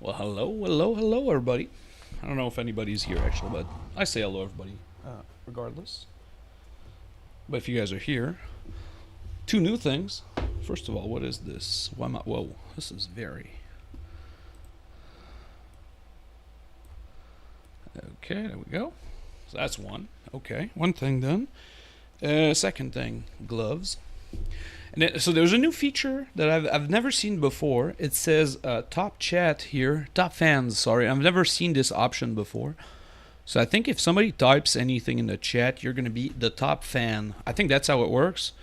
Well, hello, everybody. I don't know if anybody's here actually, but I say hello, everybody, regardless. But if you guys are here, two new things. First of all, what is this? Why am I? Whoa, this is very. Okay, there we go. So that's one. Okay, one thing done. Second thing, gloves. So there's a new feature that I've never seen before. It says top chat here, top fans. Sorry, I've never seen this option before. So I think if somebody types anything in the chat, you're gonna be the top fan. I think that's how it works,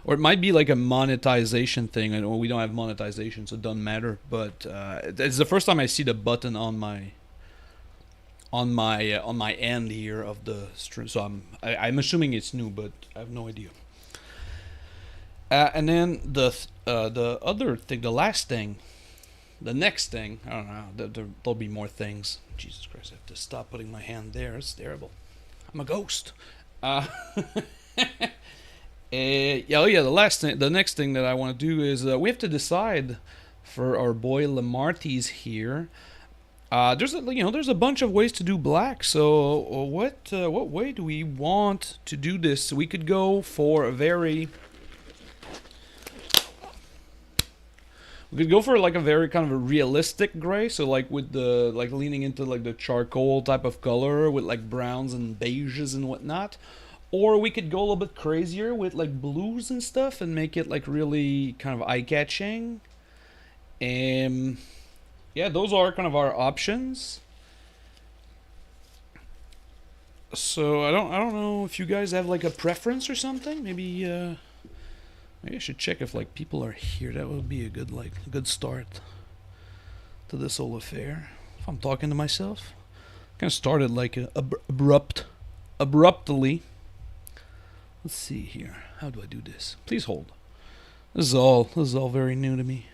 or it might be like a monetization thing. I know we don't have monetization, so it doesn't matter. But it's the first time I see the button on my end here of the stream. So I'm assuming it's new, but I have no idea. And then the other thing, the last thing, the next thing, I don't know, there'll be more things. Jesus Christ, I have to stop putting my hand there. It's terrible. I'm a ghost. The next thing that I want to do is we have to decide for our boy Lemartes here. There's a bunch of ways to do black. So what way do we want to do this? We could go for a very We could go for like a very kind of a realistic gray, so like with the leaning into like the charcoal type of color with like browns and beiges and whatnot. Or we could go a little bit crazier with like blues and stuff and make it like really kind of eye-catching. Yeah, those are kind of our options. So I don't know if you guys have like a preference or something. Maybe I should check if like people are here. That would be a good start to this whole affair. If I'm talking to myself, kind of started like abruptly. Let's see here. How do I do this? Please hold. This is all very new to me.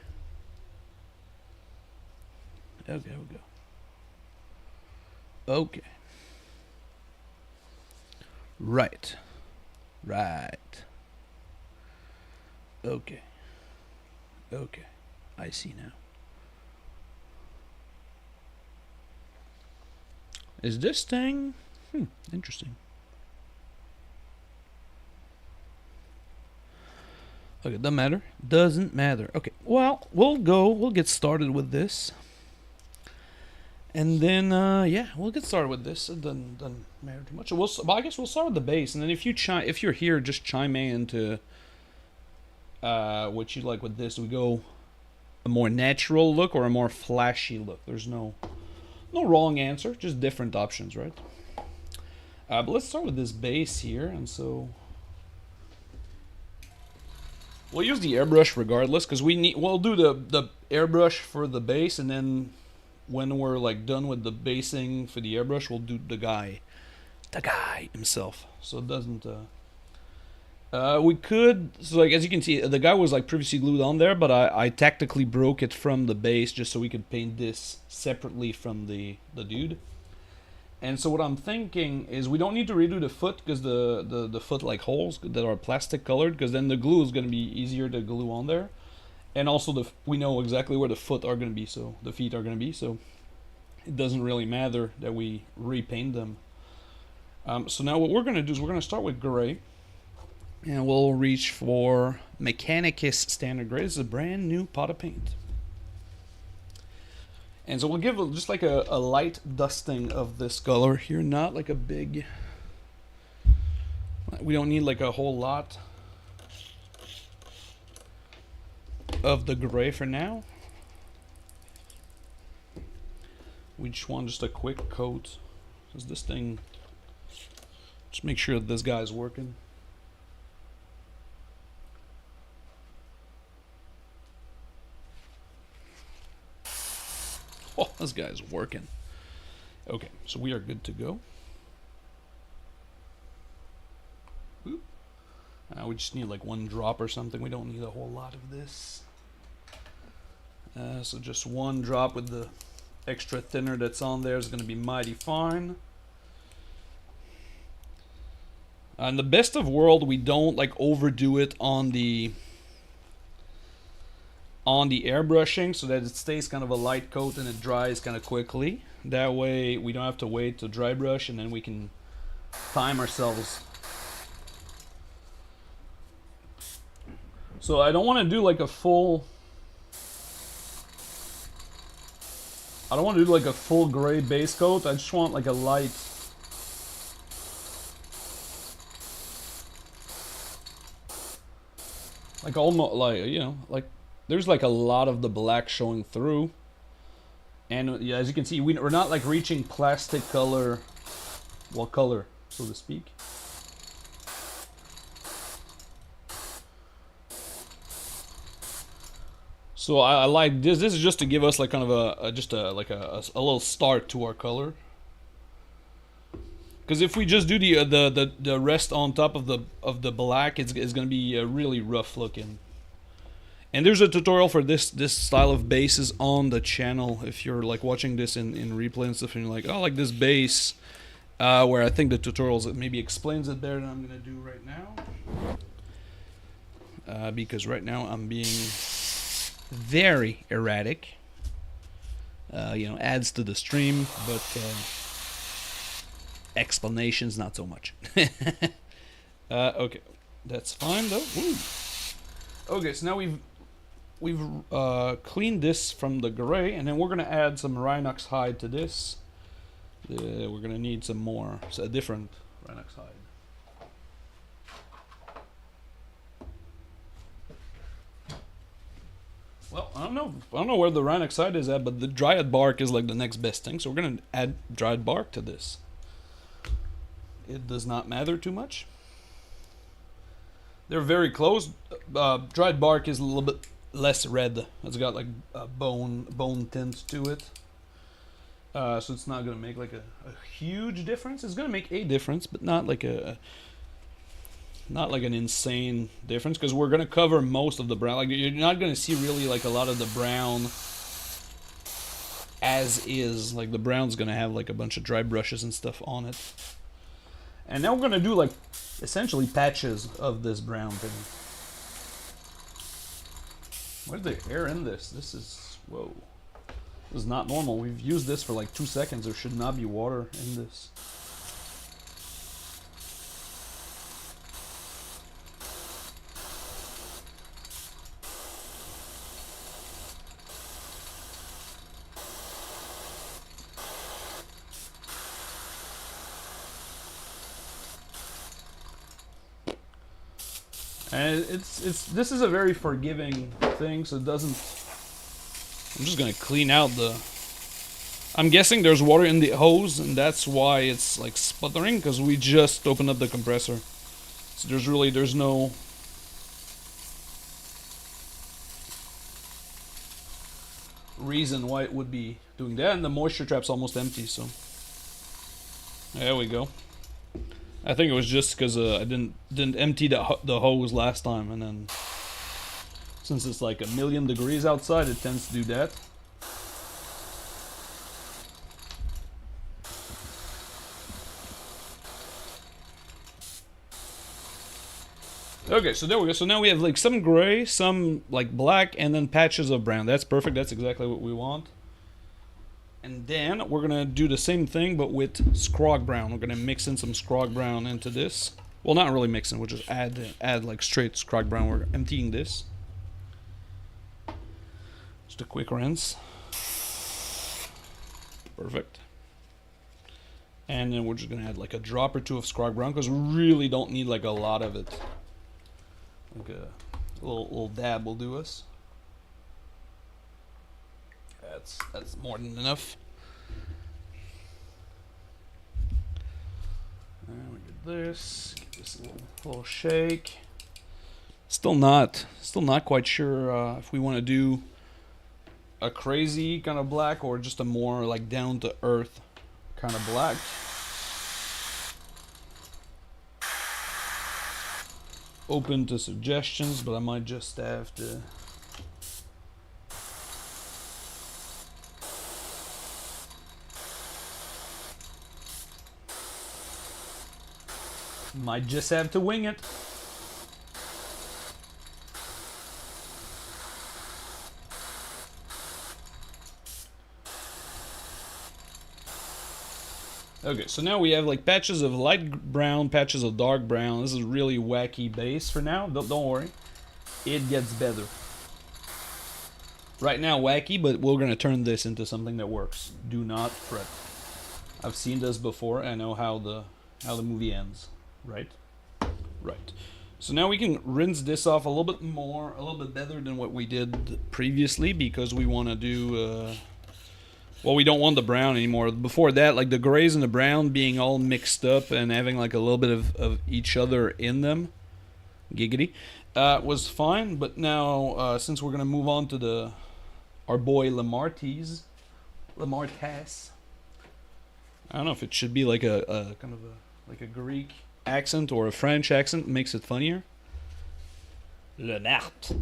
Okay, we'll go. Okay. Right. Okay. I see now. Is this thing? Interesting. Okay, doesn't matter. Okay, well, we'll get started with this. And then, we'll get started with this. It doesn't matter too much. I guess we'll start with the base, and then if you're here, just chime in into what you like with this. We go a more natural look or a more flashy look. There's no wrong answer, just different options, right? But let's start with this base here, and so we'll use the airbrush regardless, because we'll do the airbrush for the base, and then when we're like done with the basing for the airbrush, we'll do the guy himself. So it doesn't. We could, so like as you can see, the guy was like previously glued on there, but I tactically broke it from the base just so we could paint this separately from the dude. And so what I'm thinking is we don't need to redo the foot, because the foot like holes that are plastic colored, because then the glue is going to be easier to glue on there. And also we know exactly where the feet are going to be, so it doesn't really matter that we repaint them. So now what we're going to do is we're going to start with gray, and we'll reach for Paintingis standard gray. This is a brand new pot of paint. And so we'll give just like a light dusting of this color here, not like a big, we don't need like a whole lot of the gray for now. We just want just a quick coat, because this thing, just make sure that this guy's working. Oh, this guy's working. Okay, so we are good to go. We just need like one drop or something. We don't need a whole lot of this. So just one drop with the extra thinner that's on there is going to be mighty fine. In the best of world, we don't like overdo it on the on the airbrushing so that it stays kind of a light coat and it dries kind of quickly. That way we don't have to wait to dry brush, and then we can time ourselves. So I don't want to do like a full... I don't want to do like a full gray base coat. I just want like a light... like almost like, you know, like there's like a lot of the black showing through. And yeah, as you can see, we're not like reaching plastic color, well, color, so to speak. So I like this. This is just to give us like kind of a little start to our color. Because if we just do the rest on top of the black, it's going to be really rough looking. And there's a tutorial for this style of bases on the channel. If you're like watching this in replay and stuff, and you're like, oh, like this base, where I think the tutorials maybe explains it better than I'm gonna do right now. Because right now I'm being very erratic. You know, adds to the stream, but explanations not so much. Okay, that's fine though. Woo. Okay, so now we've cleaned this from the gray, and then we're gonna add some Rhinox hide to this. We're gonna need some more, so a different Rhinox hide. Well, I don't know where the Rhinox hide is at, but the dried bark is like the next best thing, so we're gonna add dried bark to this. It does not matter too much. They're very close. Dried bark is a little bit less red. It's got like a bone tint to it. So it's not gonna make like a huge difference. It's gonna make a difference, but not like an insane difference, because we're gonna cover most of the brown. Like, you're not gonna see really like a lot of the brown as is. Like, the brown's gonna have like a bunch of dry brushes and stuff on it. And now we're gonna do like essentially patches of this brown thing. Where's the hair in this? This is, whoa. This is not normal. We've used this for like 2 seconds. There should not be water in this. And this is a very forgiving thing, so it doesn't... I'm just gonna clean out the... I'm guessing there's water in the hose, and that's why it's like sputtering, because we just opened up the compressor. So there's no... reason why it would be doing that, and the moisture trap's almost empty, so... There we go. I think it was just because I didn't empty the hose last time, and then since it's like 1,000,000 degrees outside, it tends to do that. Okay, so there we go. So now we have like some gray, some like black, and then patches of brown. That's perfect. That's exactly what we want. And then we're gonna do the same thing, but with Scrog Brown. We're gonna mix in some Scrog Brown into this. Well, not really mixing. We'll just add like straight Scrog Brown. We're emptying this. Just a quick rinse. Perfect. And then we're just gonna add like a drop or two of Scrog Brown, because we really don't need like a lot of it. Like a little dab will do us. That's more than enough. And we get this. Give this a little shake. Still not quite sure if we want to do a crazy kind of black or just a more like down to earth kind of black. Open to suggestions, but I might just have to. Might just have to wing it. Okay, so now we have like patches of light brown, patches of dark brown. This is really wacky base for now. Don't worry, it gets better. Right now wacky, but we're gonna turn this into something that works. Do not fret. I've seen this before. I know how the movie ends. Right? Right. So now we can rinse this off a little bit more, a little bit better than what we did previously, because we want to do. Well, we don't want the brown anymore. Before that, like the grays and the brown being all mixed up and having like a little bit of each other in them, giggity, was fine. But now, since we're gonna move on to our boy Lemartes, I don't know if it should be like a kind of like a Greek accent or a French accent. Makes it funnier. Lemartes.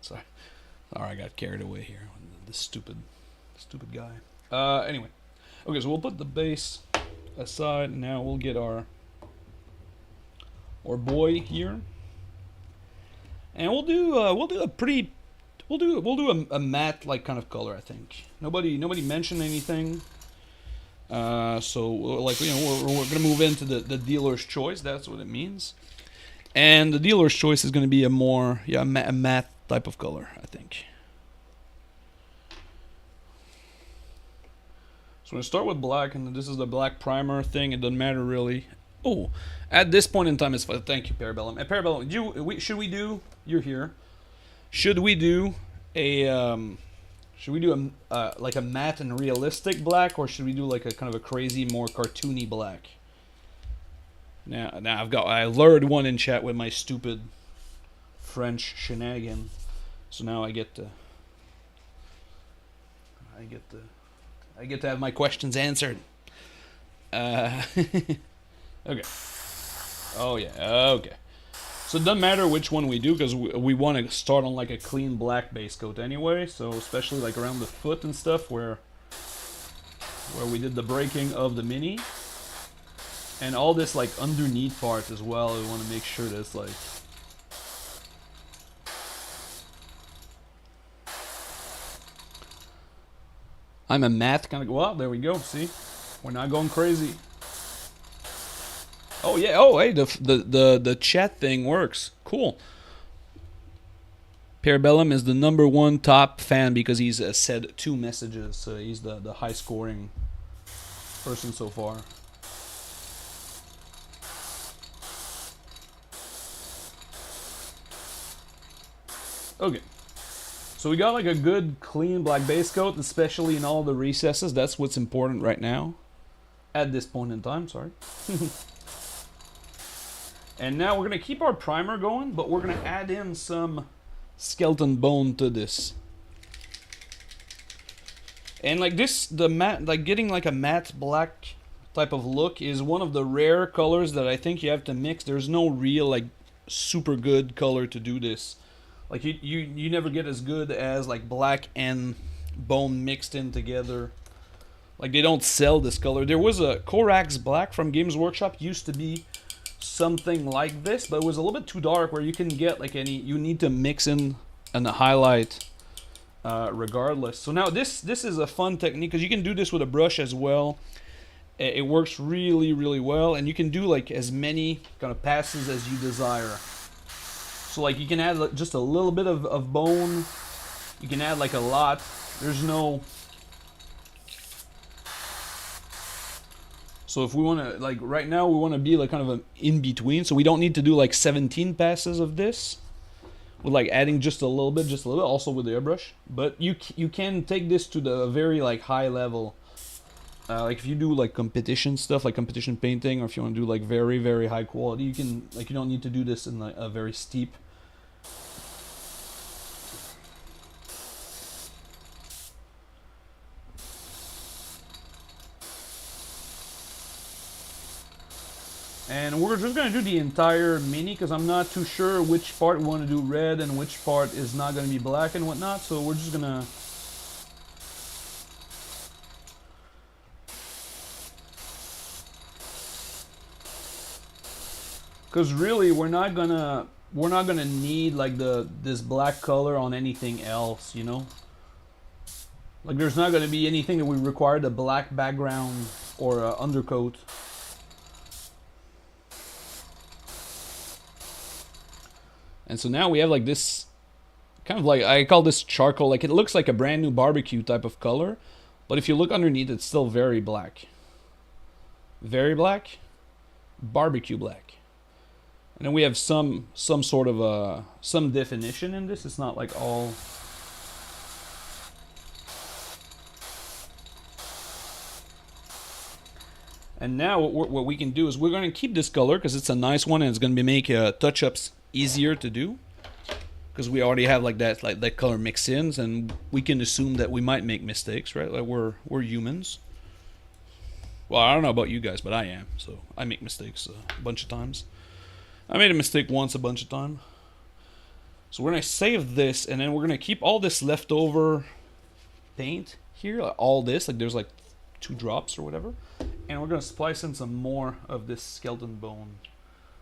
Sorry, I got carried away here. This stupid guy. Anyway, okay, so we'll put the base aside. Now we'll get our boy here, and we'll do a matte like kind of color. I think nobody mentioned anything. So like we're gonna move into the dealer's choice. That's what it means. And the dealer's choice is going to be a more, a matte type of color, I think. So we're going to start with black, and this is the black primer thing. It doesn't matter really. Oh, at this point in time, it's fine. Thank you, Parabellum. Parabellum, should we do? You're here. Should we do a like a matte and realistic black, or should we do like a kind of a crazy, more cartoony black? Now I lured one in chat with my stupid French shenanigan, so now I get to have my questions answered. Okay. Oh yeah. Okay. So it doesn't matter which one we do, because we want to start on like a clean black base coat anyway. So especially like around the foot and stuff where we did the breaking of the mini. And all this like underneath part as well, we want to make sure that it's like I'm a math kind of. Well, there we go. See, we're not going crazy. Oh yeah. Oh hey, the chat thing works. Cool. Parabellum is the #1 top fan because he's said 2 messages. So he's the high scoring person so far. Okay, so we got like a good clean black base coat, especially in all the recesses. That's what's important right now, at this point in time, sorry. And now we're gonna keep our primer going, but we're gonna add in some skeleton bone to this. And like this, the matte, like getting like a matte black type of look is one of the rare colors that I think you have to mix. There's no real like super good color to do this. Like you never get as good as like black and bone mixed in together. Like they don't sell this color. There was a Corax Black from Games Workshop, used to be something like this, but it was a little bit too dark where you can get like any, you need to mix in and highlight regardless. So now this is a fun technique because you can do this with a brush as well. It works really, really well, and you can do like as many kind of passes as you desire. So like you can add just a little bit of bone, you can add like a lot. There's no... So if we want to, like right now we want to be like kind of an in-between, so we don't need to do like 17 passes of this. With like adding just a little bit, also with the airbrush. But you can take this to the very like high level. Like if you do like competition stuff, like competition painting, or if you want to do like very, very high quality, you can, like, you don't need to do this in like a very steep. And we're just going to do the entire mini because I'm not too sure which part we want to do red and which part is not going to be black and whatnot. So we're just going to... Because really we're not gonna need like this black color on anything else, you know? Like there's not going to be anything that we require the black background or undercoat. And so now we have like this kind of like, I call this charcoal, like it looks like a brand new barbecue type of color, but if you look underneath it's still very black. Very black, barbecue black. And then we have some sort of some definition in this. It's not like all. And now what we can do is we're going to keep this color because it's a nice one and it's going to make touch-ups easier to do. Because we already have like that color mix-ins, and we can assume that we might make mistakes, right? Like we're humans. Well, I don't know about you guys, but I am. So I make mistakes a bunch of times. I made a mistake once a bunch of times. So we're going to save this, and then we're going to keep all this leftover paint here. All this, like there's like 2 drops or whatever. And we're going to splice in some more of this skeleton bone.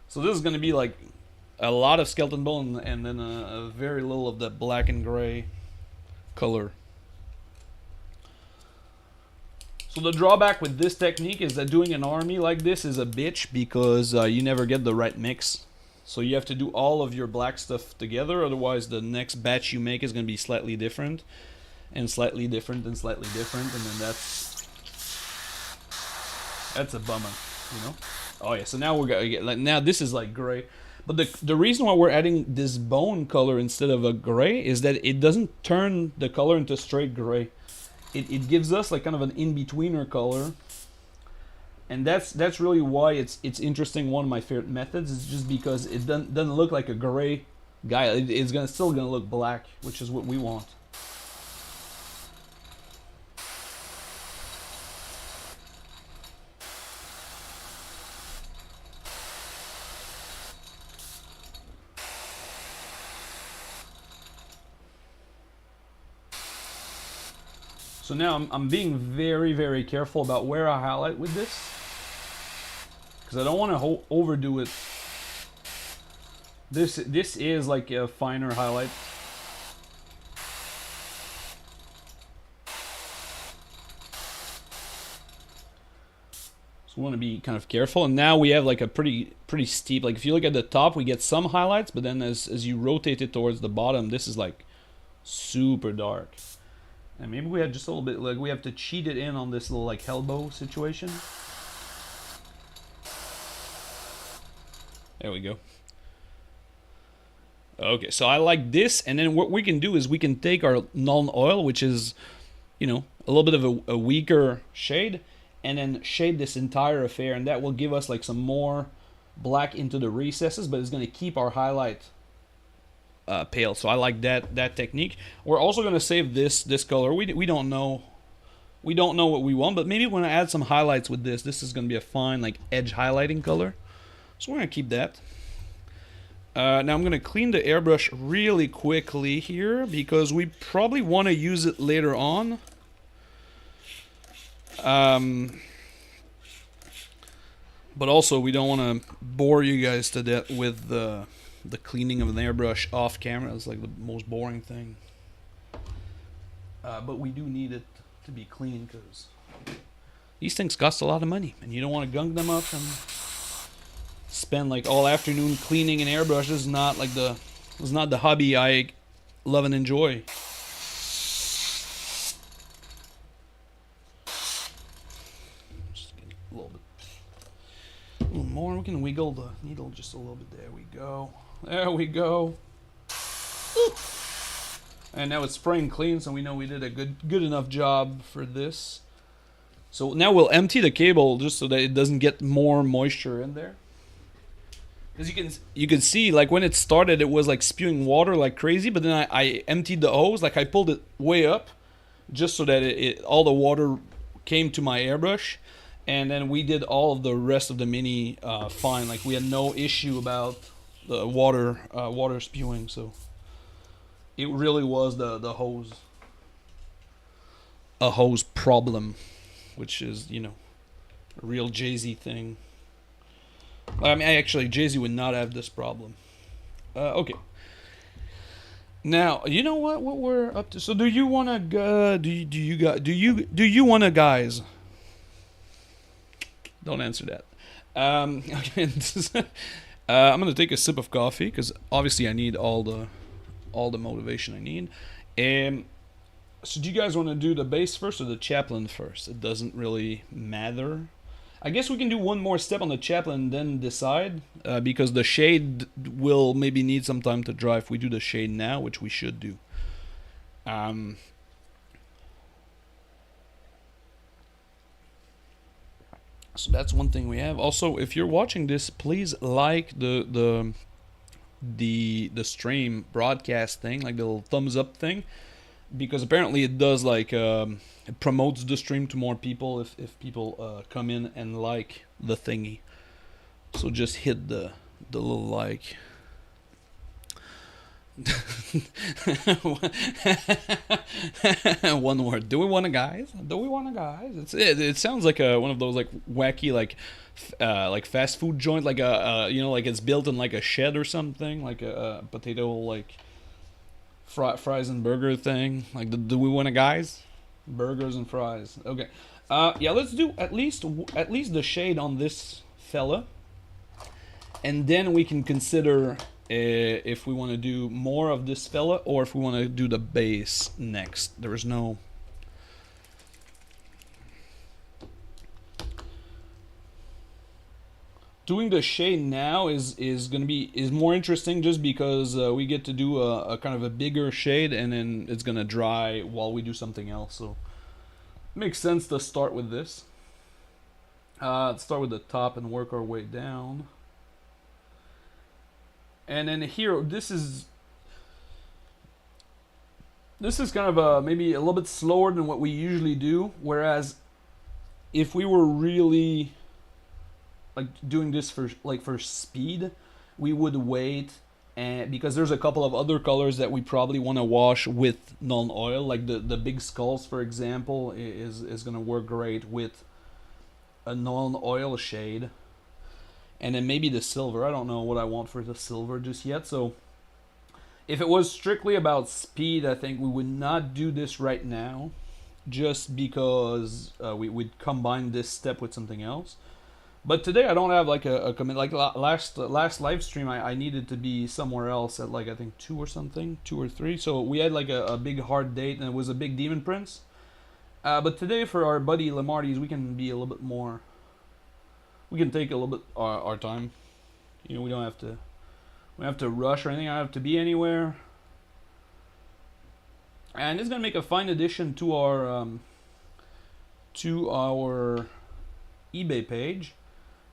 So this is going to be like a lot of skeleton bone and then a very little of that black and gray color. So the drawback with this technique is that doing an army like this is a bitch because you never get the right mix. So you have to do all of your black stuff together, otherwise the next batch you make is going to be slightly different, and slightly different, and slightly different, and then that's a bummer, you know? Oh yeah, so now we're going to get, like, now this is like gray. But the reason why we're adding this bone color instead of a gray is that it doesn't turn the color into straight gray. It gives us like kind of an in-betweener color, and that's really why it's interesting. One of my favorite methods is just because it doesn't look like a gray guy. It's still gonna look black, which is what we want. So now I'm being very, very careful about where I highlight with this, because I don't want to overdo it. This is like a finer highlight. So we want to be kind of careful. And now we have like a pretty steep, like if you look at the top, we get some highlights, but then as you rotate it towards the bottom, this is like super dark. And maybe we had just a little bit, like we have to cheat it in on this little like elbow situation. There we go. Okay, so I like this, and then what we can do is we can take our Nuln Oil, which is, you know, a little bit of a weaker shade, and then shade this entire affair, and that will give us like some more black into the recesses, but it's going to keep our highlight pale. So I like that technique. We're also going to save this color. We don't know what we want, but maybe when I add some highlights with this is going to be a fine like edge highlighting color. So we're going to keep that. Now I'm going to clean the airbrush really quickly here because we probably want to use it later on. But also we don't want to bore you guys to death with the cleaning of an airbrush off camera. It's like the most boring thing. But we do need it to be clean because these things cost a lot of money, and you don't want to gunk them up and spend like all afternoon cleaning an airbrush. This is not like the hobby I love and enjoy. Just get a little more. We can wiggle the needle just a little bit. There we go. There we go. Ooh. And now it's spraying clean, so we know we did a good enough job for this. So now we'll empty the cable just so that it doesn't get more moisture in there. Because you can see, like when it started, it was like spewing water like crazy, but then I emptied the hose, like I pulled it way up, just so that all the water came to my airbrush, and then we did all of the rest of the mini fine. Like we had no issue about the water spewing, so it really was the hose, a hose problem, which is, you know, a real Jay-Z thing. I mean, actually, Jay-Z would not have this problem. Okay. Now you know what we're up to. So do you want to do you want to guys? Don't answer that. Okay, I'm gonna take a sip of coffee because obviously I need all the motivation I need. Um, so do you guys want to do the base first or the chaplain first? It doesn't really matter. I guess we can do one more step on the chaplain and then decide because the shade will maybe need some time to dry if we do the shade now, which we should do. Um, so that's one thing we have. Also, if you're watching this, please like the stream broadcast thing, like the little thumbs up thing, because apparently it does like it promotes the stream to more people if people come in and like the thingy. So just hit the little like. One word. Do we want to guys? Do we want to guys? It sounds like one of those like wacky like fast food joint, like a you know, like it's built in like a shed or something, like a potato like fries and burger thing. Like the do we want to guys? Burgers and fries. Okay. Yeah, let's do at least the shade on this fella, and then we can consider if we want to do more of this fella or if we want to do the base next. There is no. Doing the shade now is gonna be more interesting just because we get to do a kind of a bigger shade and then it's gonna dry while we do something else. So it makes sense to start with this. Let's start with the top and work our way down. And then here, this is kind of maybe a little bit slower than what we usually do. Whereas if we were really like doing this for speed, we would wait, and because there's a couple of other colors that we probably want to wash with non-oil, like the big skulls, for example, is gonna work great with a non-oil shade. And then maybe the silver. I don't know what I want for the silver just yet. So if it was strictly about speed, I think we would not do this right now, just because we would combine this step with something else. But today I don't have like a commit. Like last live stream, I needed to be somewhere else at like I think 2 or something, 2 or 3. So we had like a big hard date, and it was a big Demon Prince. But today for our buddy Lemartes, we can be a little bit more. We can take a little bit our time. You know, we don't have to rush or anything. I don't have to be anywhere. And it's gonna make a fine addition to our eBay page.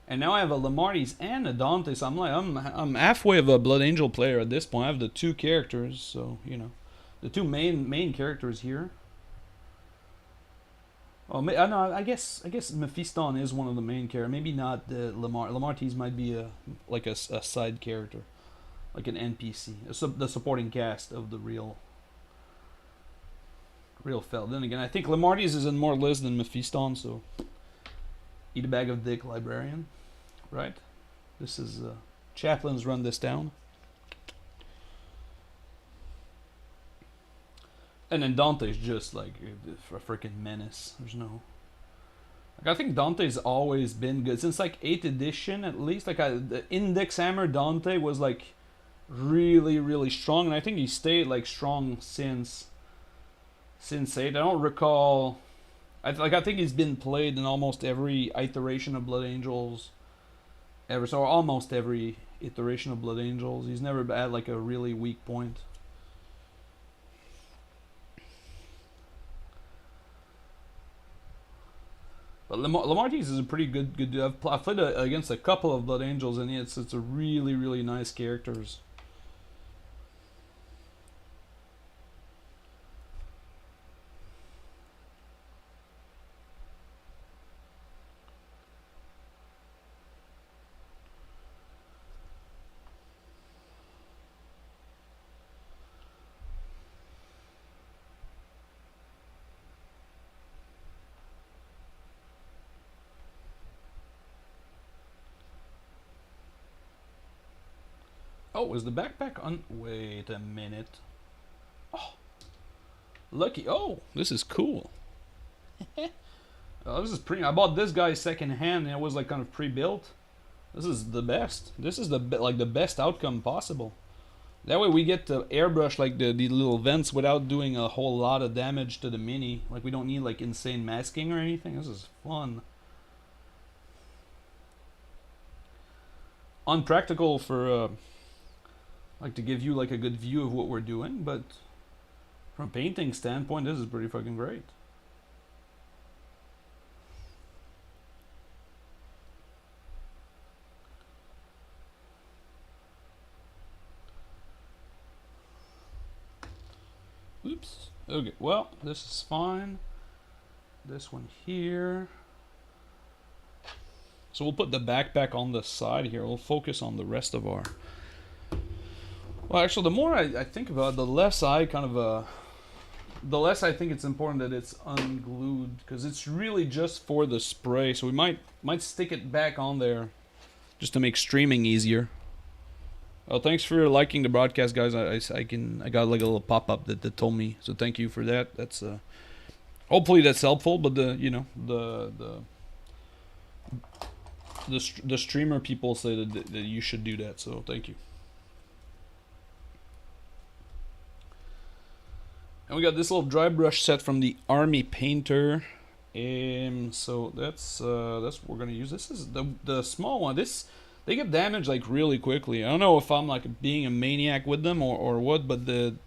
And now I have a Lemartes and a Dante, so I'm halfway of a Blood Angel player at this point. I have the 2 characters, so you know, the 2 main characters here. Oh, no, I guess Mephiston is one of the main characters. Maybe not the Lemartes might be a side character, like an NPC, the supporting cast of the real fell. Then again, I think Lemartes is in more lists than Mephiston, so eat a bag of dick, librarian. Right? This is Chaplain's run this down. And then Dante's just like a freaking menace. There's no. Like, I think Dante's always been good since like 8th edition at least. Like the Index Hammer Dante was like really strong, and I think he stayed like strong since 8. I don't recall. I think he's been played in almost every iteration of Blood Angels ever. So almost every iteration of Blood Angels. He's never had like a really weak point. But Lemartes is a pretty good dude. I've played against a couple of Blood Angels, and it's a really nice characters. Oh, is the backpack on? Wait a minute. Lucky. Oh, this is cool. Oh, this is pretty. I bought this guy second hand, and it was like kind of pre-built. This is the best. This is the like the best outcome possible. That way we get to airbrush like the little vents without doing a whole lot of damage to the Mini. Like we don't need like insane masking or anything. This is fun. Unpractical for like to give you like a good view of what we're doing, but from a painting standpoint, this is pretty fucking great. Oops. Okay, well, this is fine. This one here. So we'll put the backpack on the side here. We'll focus on the rest of our... Well, actually, the more I think about it, the less I kind of... the less I think it's important that it's unglued, because it's really just for the spray. So we might stick it back on there just to make streaming easier. Oh, thanks for liking the broadcast, guys. I got like a little pop-up that told me, so thank you for that. That's hopefully that's helpful. But the streamer people say that you should do that, so thank you. And we got this little dry brush set from the Army Painter. So that's what we're gonna use. This is the small one. They get damaged like really quickly. I don't know if I'm like being a maniac with them or what, but the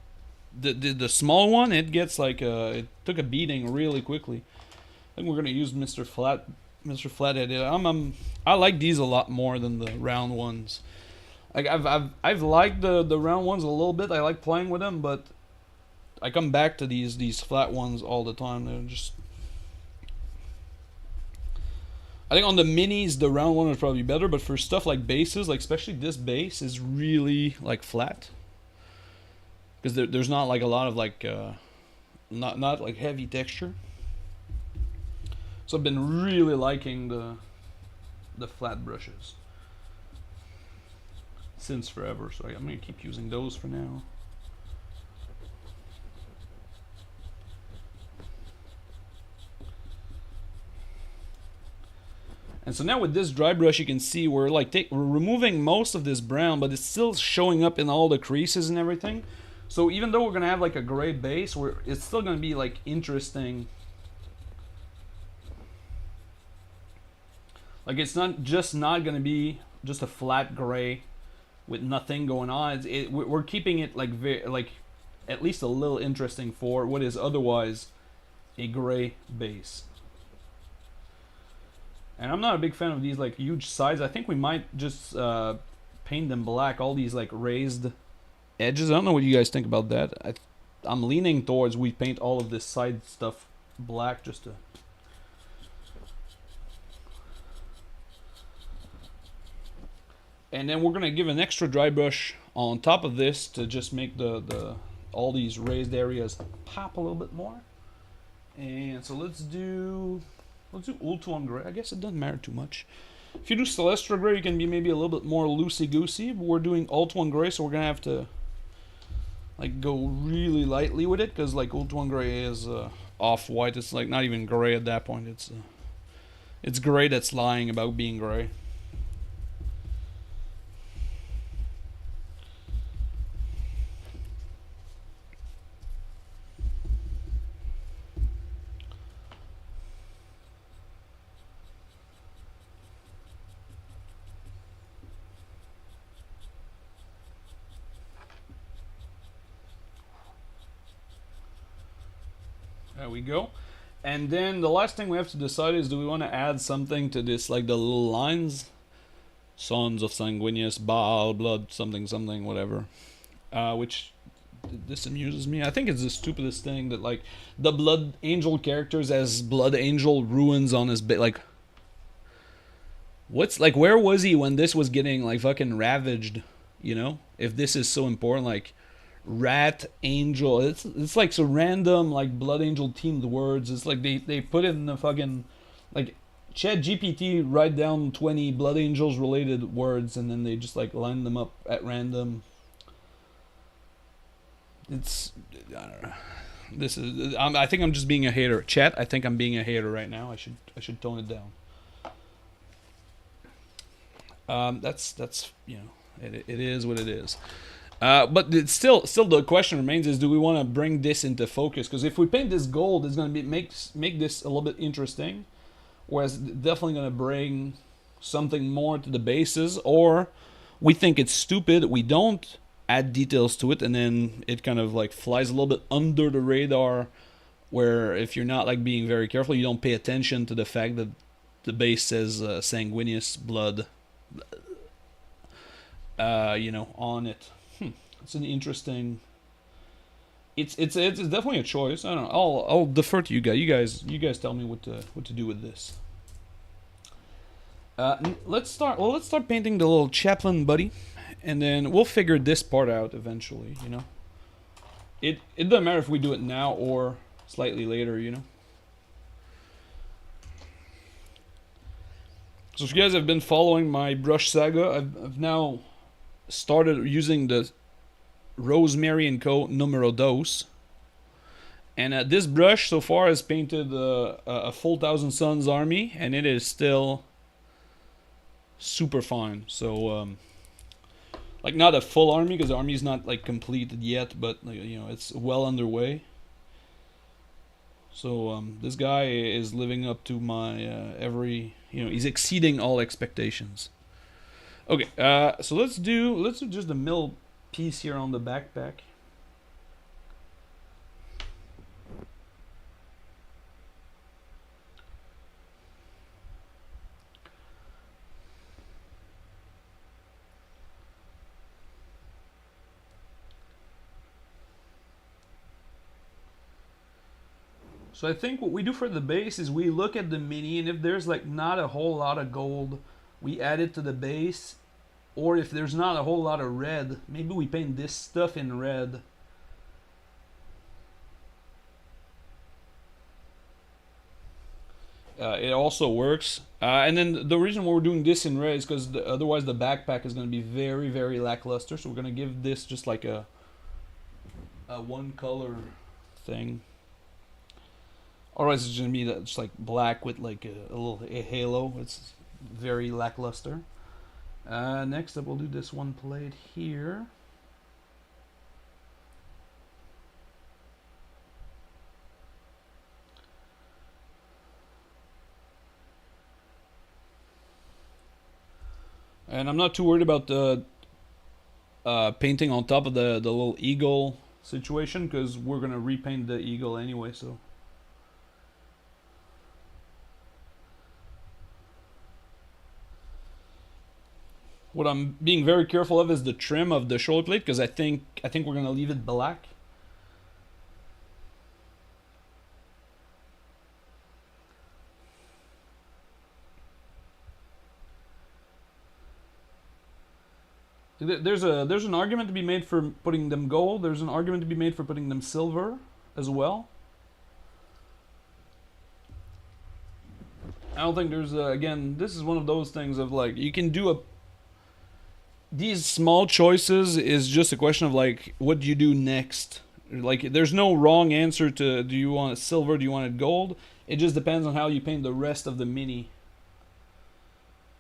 small one, it gets like it took a beating really quickly. I think we're gonna use Mr. Flathead. I like these a lot more than the round ones. Like I've liked the round ones a little bit. I like playing with them, but I come back to these flat ones all the time. They're just... I think on the minis, the round one would probably be better, but for stuff like bases, like especially this base is really like flat, because there's not like a lot of like not like heavy texture. So I've been really liking the flat brushes since forever. So I'm gonna keep using those for now. And so now with this dry brush, you can see we're removing most of this brown, but it's still showing up in all the creases and everything. So even though we're gonna have like a gray base, it's still gonna be like interesting. Like it's not gonna be just a flat gray with nothing going on. We're keeping it like at least a little interesting for what is otherwise a gray base. And I'm not a big fan of these like huge sides. I think we might just paint them black, all these like raised edges. I don't know what you guys think about that. I'm leaning towards we paint all of this side stuff black just to... And then we're gonna give an extra dry brush on top of this to just make all these raised areas pop a little bit more. And so let's do Ultuan Gray. I guess it doesn't matter too much. If you do Celestra Gray, you can be maybe a little bit more loosey-goosey, but we're doing Ultuan Gray, so we're gonna have to like go really lightly with it, because like Ultuan Gray is off-white. It's like not even gray at that point. It's gray that's lying about being gray. There we go. And then the last thing we have to decide is, do we want to add something to this, like the little lines? Sons of Sanguinius, Baal, blood, something, something, whatever. Which, this amuses me. I think it's the stupidest thing that, like, the Blood Angel characters as Blood Angel ruins on his bit. Like, where was he when this was getting, like, fucking ravaged, you know? If this is so important, like... Rat Angel, it's like so random, like Blood Angel themed words. It's like they put it in the fucking, like, Chat GPT write down 20 Blood Angels related words, and then they just like line them up at random. It's, I don't know. This is. I think I'm just being a hater. Chat. I think I'm being a hater right now. I should tone it down. That's you know, it is what it is. But it's still the question remains is, do we want to bring this into focus? Because if we paint this gold, it's going to make this a little bit interesting, whereas definitely going to bring something more to the bases, or we think it's stupid, we don't add details to it, and then it kind of like flies a little bit under the radar, where if you're not like being very careful, you don't pay attention to the fact that the base says sanguineous blood, you know, on it. It's an interesting. It's definitely a choice. I don't know. I'll defer to you guys. You guys tell me what to do with this. Let's start painting the little chaplain buddy, and then we'll figure this part out eventually. You know, it doesn't matter if we do it now or slightly later. You know. So if you guys have been following my brush saga, I've now started using the Rosemary & Co. Numero Dos. And this brush so far has painted a full Thousand Suns army, and it is still super fine. So, like, not a full army, because the army is not, like, completed yet, but, like, you know, it's well underway. So, this guy is living up to my every, you know, he's exceeding all expectations. Okay, so let's do just the middle piece here on the backpack. So I think what we do for the base is we look at the mini, and if there's like not a whole lot of gold, we add it to the base. Or if there's not a whole lot of red, maybe we paint this stuff in red. It also works. And then the reason why we're doing this in red is because otherwise the backpack is going to be very, very lackluster. So we're going to give this just like a one color thing. Otherwise it's going to be just like black with like a little halo. It's very lackluster. Next up, we'll do this one plate here. And I'm not too worried about the painting on top of the little eagle situation, because we're going to repaint the eagle anyway, so. What I'm being very careful of is the trim of the shoulder plate, because I think we're gonna leave it black. There's an argument to be made for putting them gold. There's an argument to be made for putting them silver as well. I don't think there's again, this is one of those things of like, you can do these small choices is just a question of like, what do you do next? Like, there's no wrong answer to, do you want it silver, do you want it gold? It just depends on how you paint the rest of the mini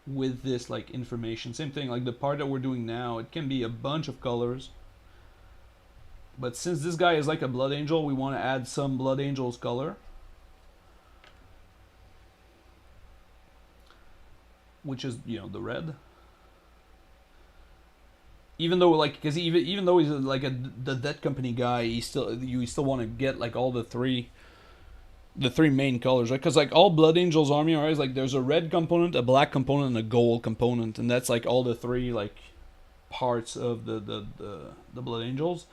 with this like information. Same thing, like the part that we're doing now, it can be a bunch of colors. But since this guy is like a blood angel, we want to add some blood angel's color, which is, you know, the red. Even though, like, because even though he's like the Death Company guy, you still want to get like all the three main colors, right? Because like all Blood Angels army is like, there's a red component, a black component, and a gold component, and that's like all the three like parts of the Blood Angels.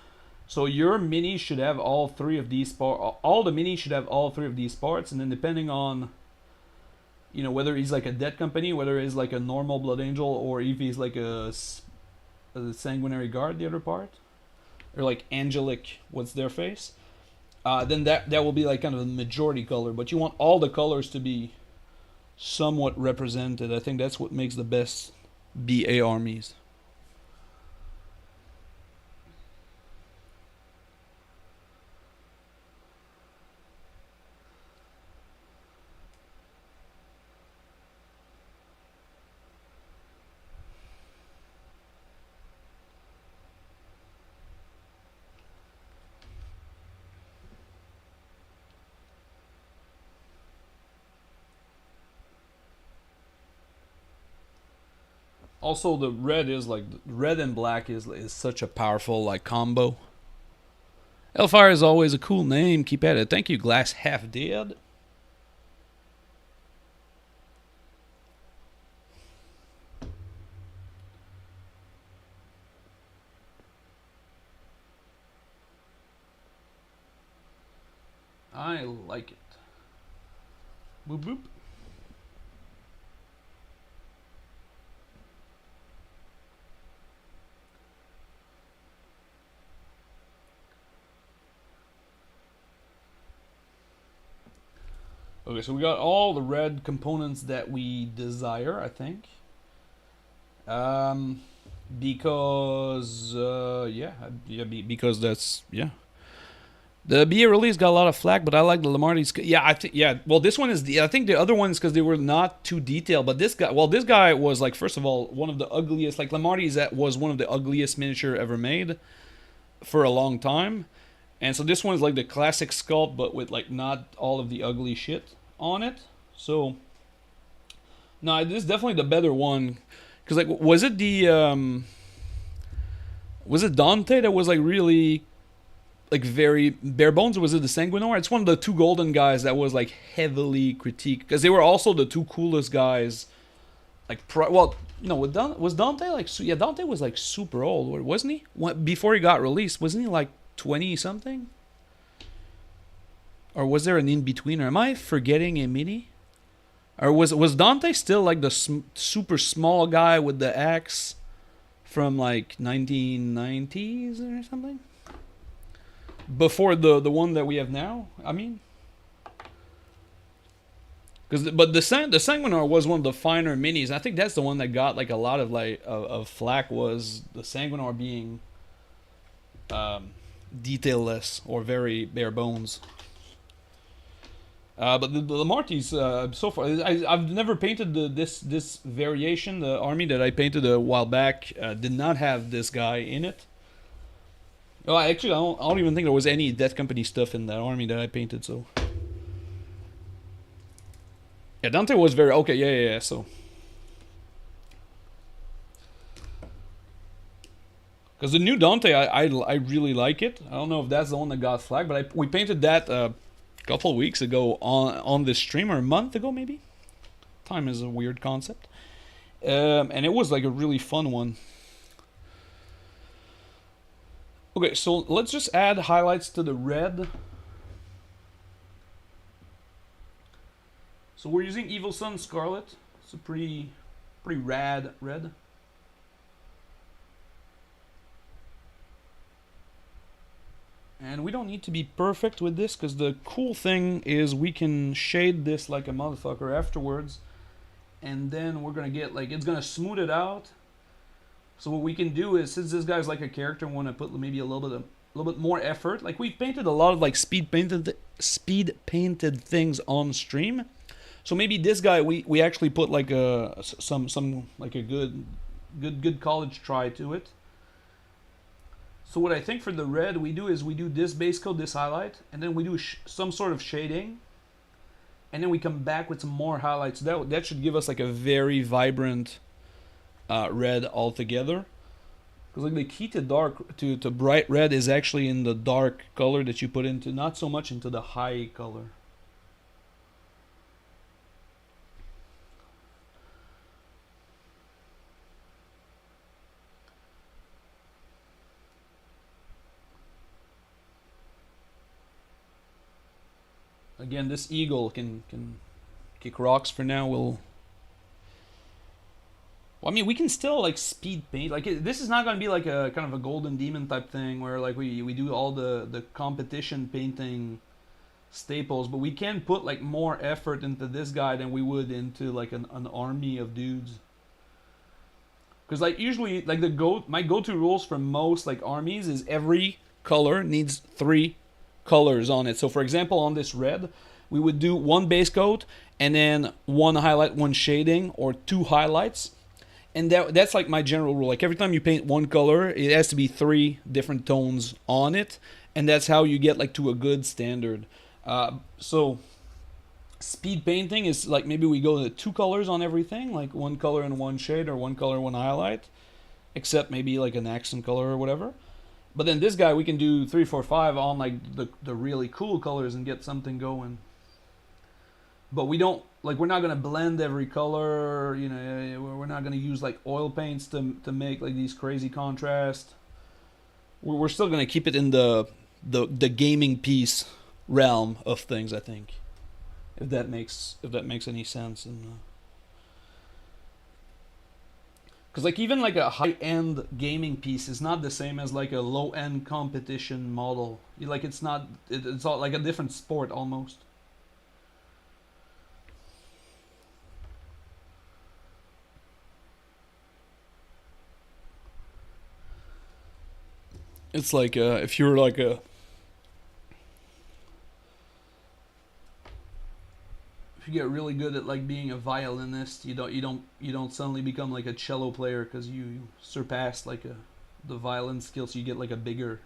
So your mini should have all three of these parts. All the minis should have all three of these parts, and then depending on, you know, whether he's like a Death Company, whether he's like a normal Blood Angel, or if he's like a Sanguinary Guard, the other part, or like Angelic, what's their face, then that will be like kind of a majority color. But you want all the colors to be somewhat represented. I think that's what makes the best BA armies. Also, the red is like red and black is such a powerful like combo. Hellfire is always a cool name. Keep at it. Thank you, Glass Half Dead. I like it. Boop boop. Okay, so we got all the red components that we desire, I think. Because because that's The BA release got a lot of flack, but I like the Lemartes. Yeah, I think Well, this one is I think the other ones because they were not too detailed. But this guy was like, first of all, one of the ugliest. Like Lemartes, that was one of the ugliest miniature ever made for a long time. And so this one is like the classic sculpt, but with like not all of the ugly shit on it. So no, this is definitely the better one. Because like, was it Dante that was like really like very bare bones, or was it the Sanguinor? It's one of the two golden guys that was like heavily critiqued because they were also the two coolest guys. Like, was Dante like? Yeah, Dante was like super old, wasn't he? Before he got released, wasn't he like 20 something? Or was there an in betweener? Am I forgetting a mini? Or was Dante still like the super small guy with the axe from like 1990s or something? Before the one that we have now, I mean, but the Sanguinor was one of the finer minis. I think that's the one that got like a lot of of flack, was the Sanguinor being detailless or very bare bones. But the Lemartes, so far, I've never painted this variation. The army that I painted a while back did not have this guy in it. Oh, actually, I don't even think there was any Death Company stuff in that army that I painted, so. Yeah, Dante was very... Okay, yeah, so. Because the new Dante, I really like it. I don't know if that's the one that got flagged, but we painted that a couple of weeks ago on this stream, or a month ago, maybe? Time is a weird concept. And it was like a really fun one. Okay, so let's just add highlights to the red. So we're using Evil Sun Scarlet. It's a pretty rad red. And we don't need to be perfect with this, because the cool thing is we can shade this like a motherfucker afterwards. And then we're going to get, like, it's going to smooth it out. So what we can do is, since this guy's like a character, we want to put maybe a little bit more effort. Like, we've painted a lot of like speed painted things on stream. So maybe this guy we actually put like some like a good college try to it. So what I think for the red we do is we do this base coat, this highlight, and then we do some sort of shading, and then we come back with some more highlights. That should give us like a very vibrant red altogether. Because like the key to dark to bright red is actually in the dark color that you put into, not so much into the high color. Again, this eagle can kick rocks for now. Well, I mean, we can still like speed paint. Like, this is not going to be like a kind of a golden demon type thing where like we do all the competition painting staples, but we can put like more effort into this guy than we would into like an army of dudes. Because like usually like my go-to rules for most like armies is every color needs 3 colors on it. So for example, on this red, we would do 1 base coat and then 1 highlight, 1 shading, or 2 highlights. And that's like my general rule. Like every time you paint 1 color, it has to be 3 different tones on it, and that's how you get like to a good standard. So Speed painting is like maybe we go to 2 colors on everything, like 1 color and 1 shade, or 1 color and 1 highlight, except maybe like an accent color or whatever. But then this guy we can do 3, 4, 5 on like the really cool colors and get something going. But we don't, like, we're not gonna blend every color. You know, we're not gonna use like oil paints to make like these crazy contrast. We're still gonna keep it in the gaming piece realm of things, I think. If that makes any sense. And because like even like a high-end gaming piece is not the same as like a low-end competition model. Like it's not. It's all like a different sport almost. It's like if you're like a if you get really good at like being a violinist, you don't suddenly become like a cello player because you surpass like the violin skills. So you get like a bigger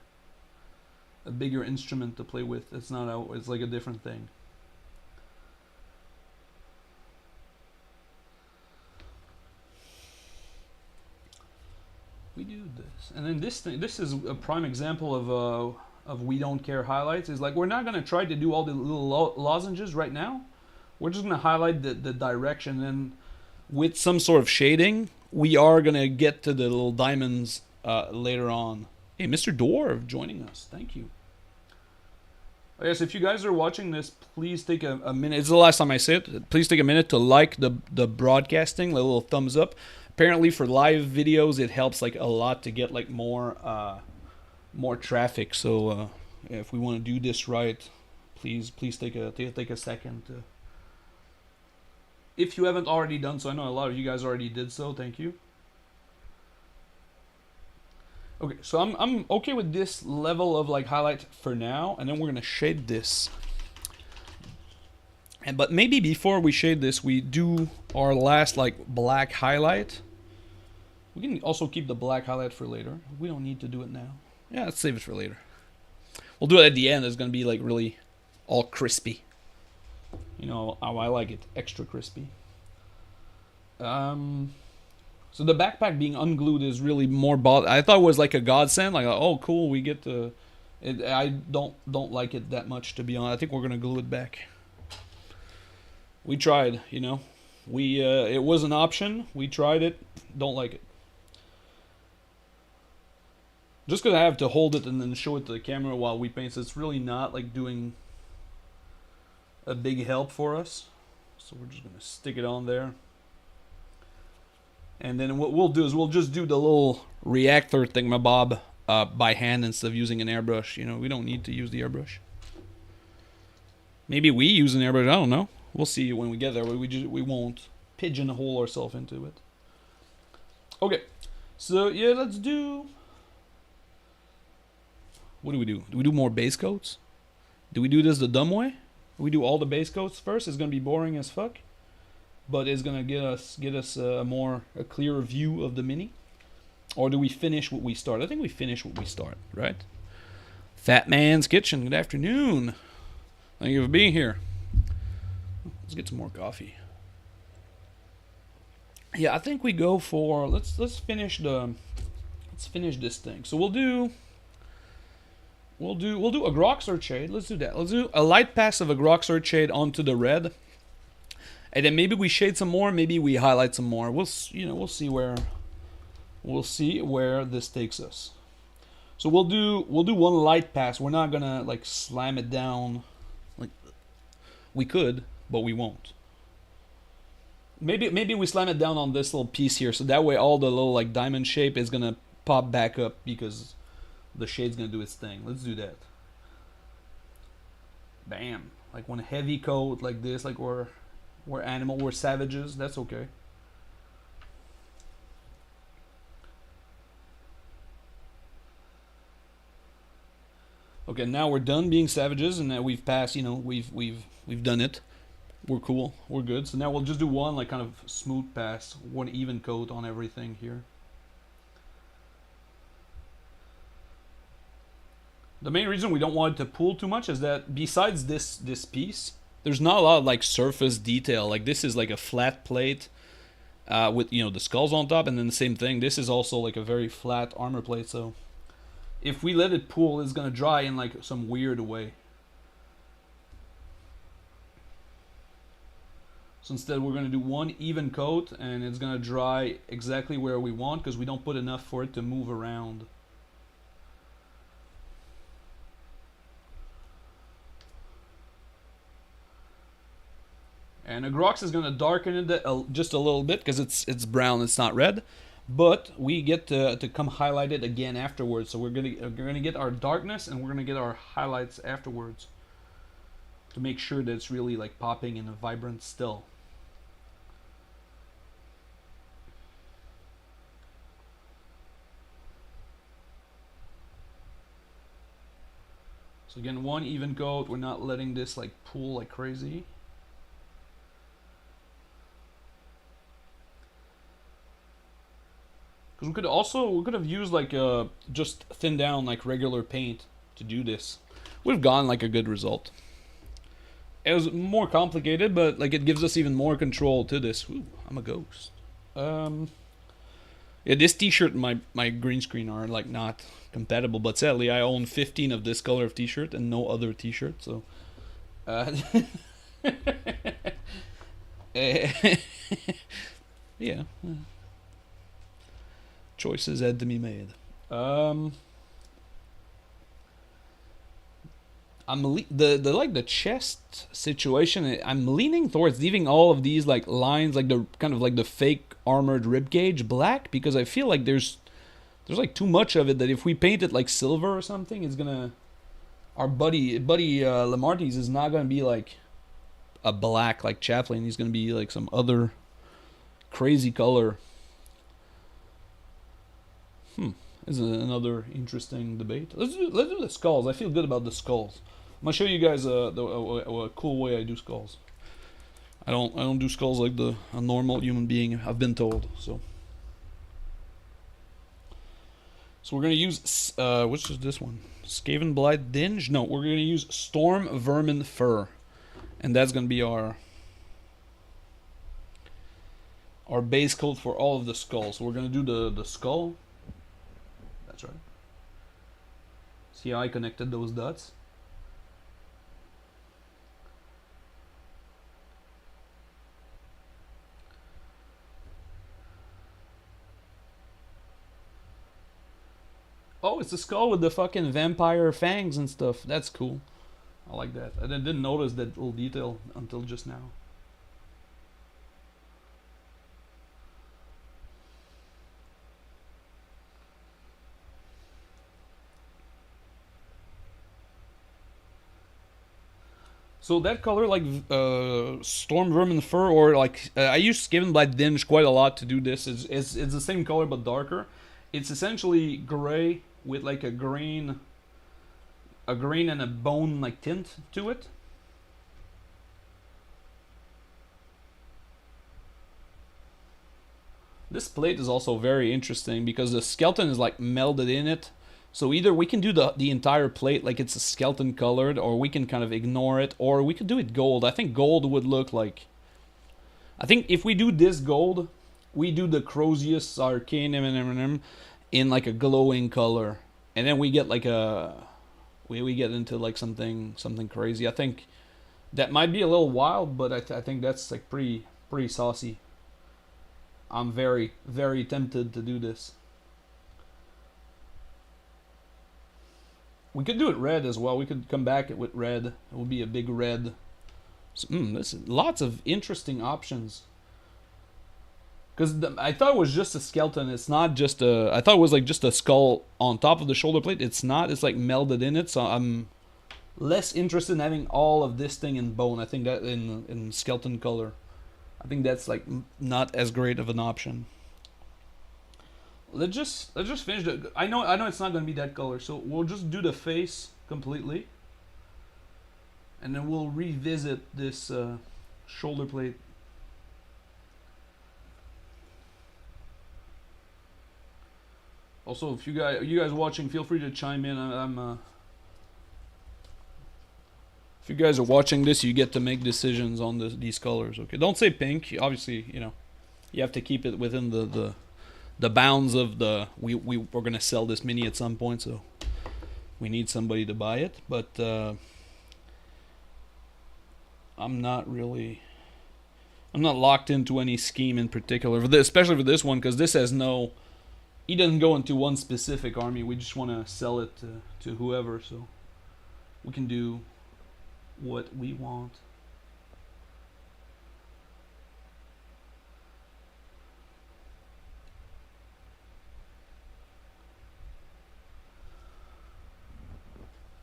instrument to play with. It's not a, it's like a different thing. We do this, and then this thing. This is a prime example of we don't care highlights. Is like we're not gonna try to do all the little lozenges right now. We're just gonna highlight the direction, and with some sort of shading, we are gonna get to the little diamonds later on. Hey, Mr. Dwarf joining us. Thank you. I guess if you guys are watching this, please take a minute. It's the last time I say it. Please take a minute to like the broadcasting, a little thumbs up. Apparently for live videos, it helps like a lot to get like more traffic. So if we want to do this right, please take a second to. If you haven't already done so, I know a lot of you guys already did so. Thank you. Okay, so I'm okay with this level of like highlight for now, and then we're gonna shade this. But maybe before we shade this, we do our last like black highlight. We can also keep the black highlight for later. We don't need to do it now. Yeah, let's save it for later. We'll do it at the end. It's gonna be like really all crispy. You know how I like it, extra crispy. So the backpack being unglued is really more I thought it was like a godsend. Like, oh, cool, we get to. I don't like it that much, to be honest. I think we're gonna glue it back. We tried, you know. It was an option. We tried it. Don't like it. Just because I have to hold it and then show it to the camera while we paint, so it's really not like doing a big help for us. So we're just gonna stick it on there. And then what we'll do is we'll just do the little reactor thingamabob by hand instead of using an airbrush. You know, we don't need to use the airbrush. Maybe we use an airbrush, I don't know. We'll see when we get there. We won't pigeonhole ourselves into it. Okay, so yeah, let's do. What do? Do we do more base coats? Do we do this the dumb way? We do all the base coats first. It's gonna be boring as fuck, but it's gonna get us a clearer view of the mini. Or do we finish what we start? I think we finish what we start, right? Fat Man's Kitchen. Good afternoon. Thank you for being here. Let's get some more coffee. Yeah, I think we go for let's finish this thing. So we'll do a Groxart shade. Let's do that. Let's do a light pass of a Groxart shade onto the red, and then maybe we shade some more. Maybe we highlight some more. We'll see where this takes us. So we'll do one light pass. We're not gonna like slam it down. Like we could, but we won't. Maybe we slam it down on this little piece here, so that way all the little like diamond shape is gonna pop back up because the shade's gonna do its thing. Let's do that. Bam! Like one heavy coat like this, like we're savages. That's okay. Okay, now we're done being savages, and now we've passed. You know, we've done it. We're cool. We're good. So now we'll just do one like kind of smooth pass, one even coat on everything here. The main reason we don't want it to pool too much is that besides this piece, there's not a lot of like surface detail. Like this is like a flat plate with the skulls on top, and then the same thing. This is also like a very flat armor plate. So if we let it pool, it's gonna dry in like some weird way. So instead, we're gonna do one even coat, and it's gonna dry exactly where we want because we don't put enough for it to move around. And a Grox is gonna darken it just a little bit because it's brown, it's not red, but we get to come highlight it again afterwards. So we're gonna get our darkness and we're gonna get our highlights afterwards to make sure that it's really like popping and vibrant still. So again, one even coat. We're not letting this like pool like crazy. Because we could have used like just thin down like regular paint to do this. Would have gotten like a good result. It was more complicated, but like it gives us even more control to this. Ooh, I'm a ghost. Yeah, this T-shirt and my green screen are like not compatible, but sadly I own 15 of this color of T-shirt and no other T-shirt, so. Yeah. Choices had to be made. The chest situation. I'm leaning towards leaving all of these like lines, like the kind of like the fake armored ribcage black, because I feel like there's like too much of it that if we paint it like silver or something, it's gonna. Our buddy Lemartes is not gonna be like a black like Chaplain. He's gonna be like some other crazy color. This is another interesting debate. Let's do the skulls. I feel good about the skulls. I'm gonna show you guys a cool way I do skulls. I don't do skulls like a normal human being. I've been told. So we're gonna use which is this one? Skaven Blight Dinge? No, we're gonna use Storm Vermin Fur, and that's gonna be our base coat for all of the skulls. So we're gonna do the skull. That's right. See how I connected those dots? Oh, it's the skull with the fucking vampire fangs and stuff. That's cool. I like that. I didn't notice that little detail until just now. So that color, like Storm Vermin Fur, or like I use Skaven Black Dinge quite a lot to do this. It's the same color but darker. It's essentially gray with like a green and a bone like tint to it. This plate is also very interesting because the skeleton is like melded in it. So either we can do the entire plate like it's a skeleton colored, or we can kind of ignore it, or we could do it gold. I think gold would look like... I think if we do this gold, we do the Crozius Arcanum in like a glowing color. And then we get like a... We get into like something crazy. I think that might be a little wild, but I think that's like pretty saucy. I'm very, very tempted to do this. We could do it red as well. We could come back with red. It would be a big red. So, this is lots of interesting options. Because I thought it was just a skeleton. It's not just a... I thought it was like just a skull on top of the shoulder plate. It's not. It's like melded in it. So I'm less interested in having all of this thing in bone. I think that in skeleton color. I think that's like not as great of an option. Let's just finish it. I know it's not gonna be that color, so we'll just do the face completely, and then we'll revisit this shoulder plate. Also, if you guys watching, feel free to chime in. I'm If you guys are watching this, you get to make decisions on these colors. Okay, don't say pink. Obviously, you know, you have to keep it within the bounds of the we're gonna sell this mini at some point, so we need somebody to buy it. But I'm not locked into any scheme in particular for this, especially for this one, because this has no. He doesn't go into one specific army. We just want to sell it to whoever, so we can do what we want.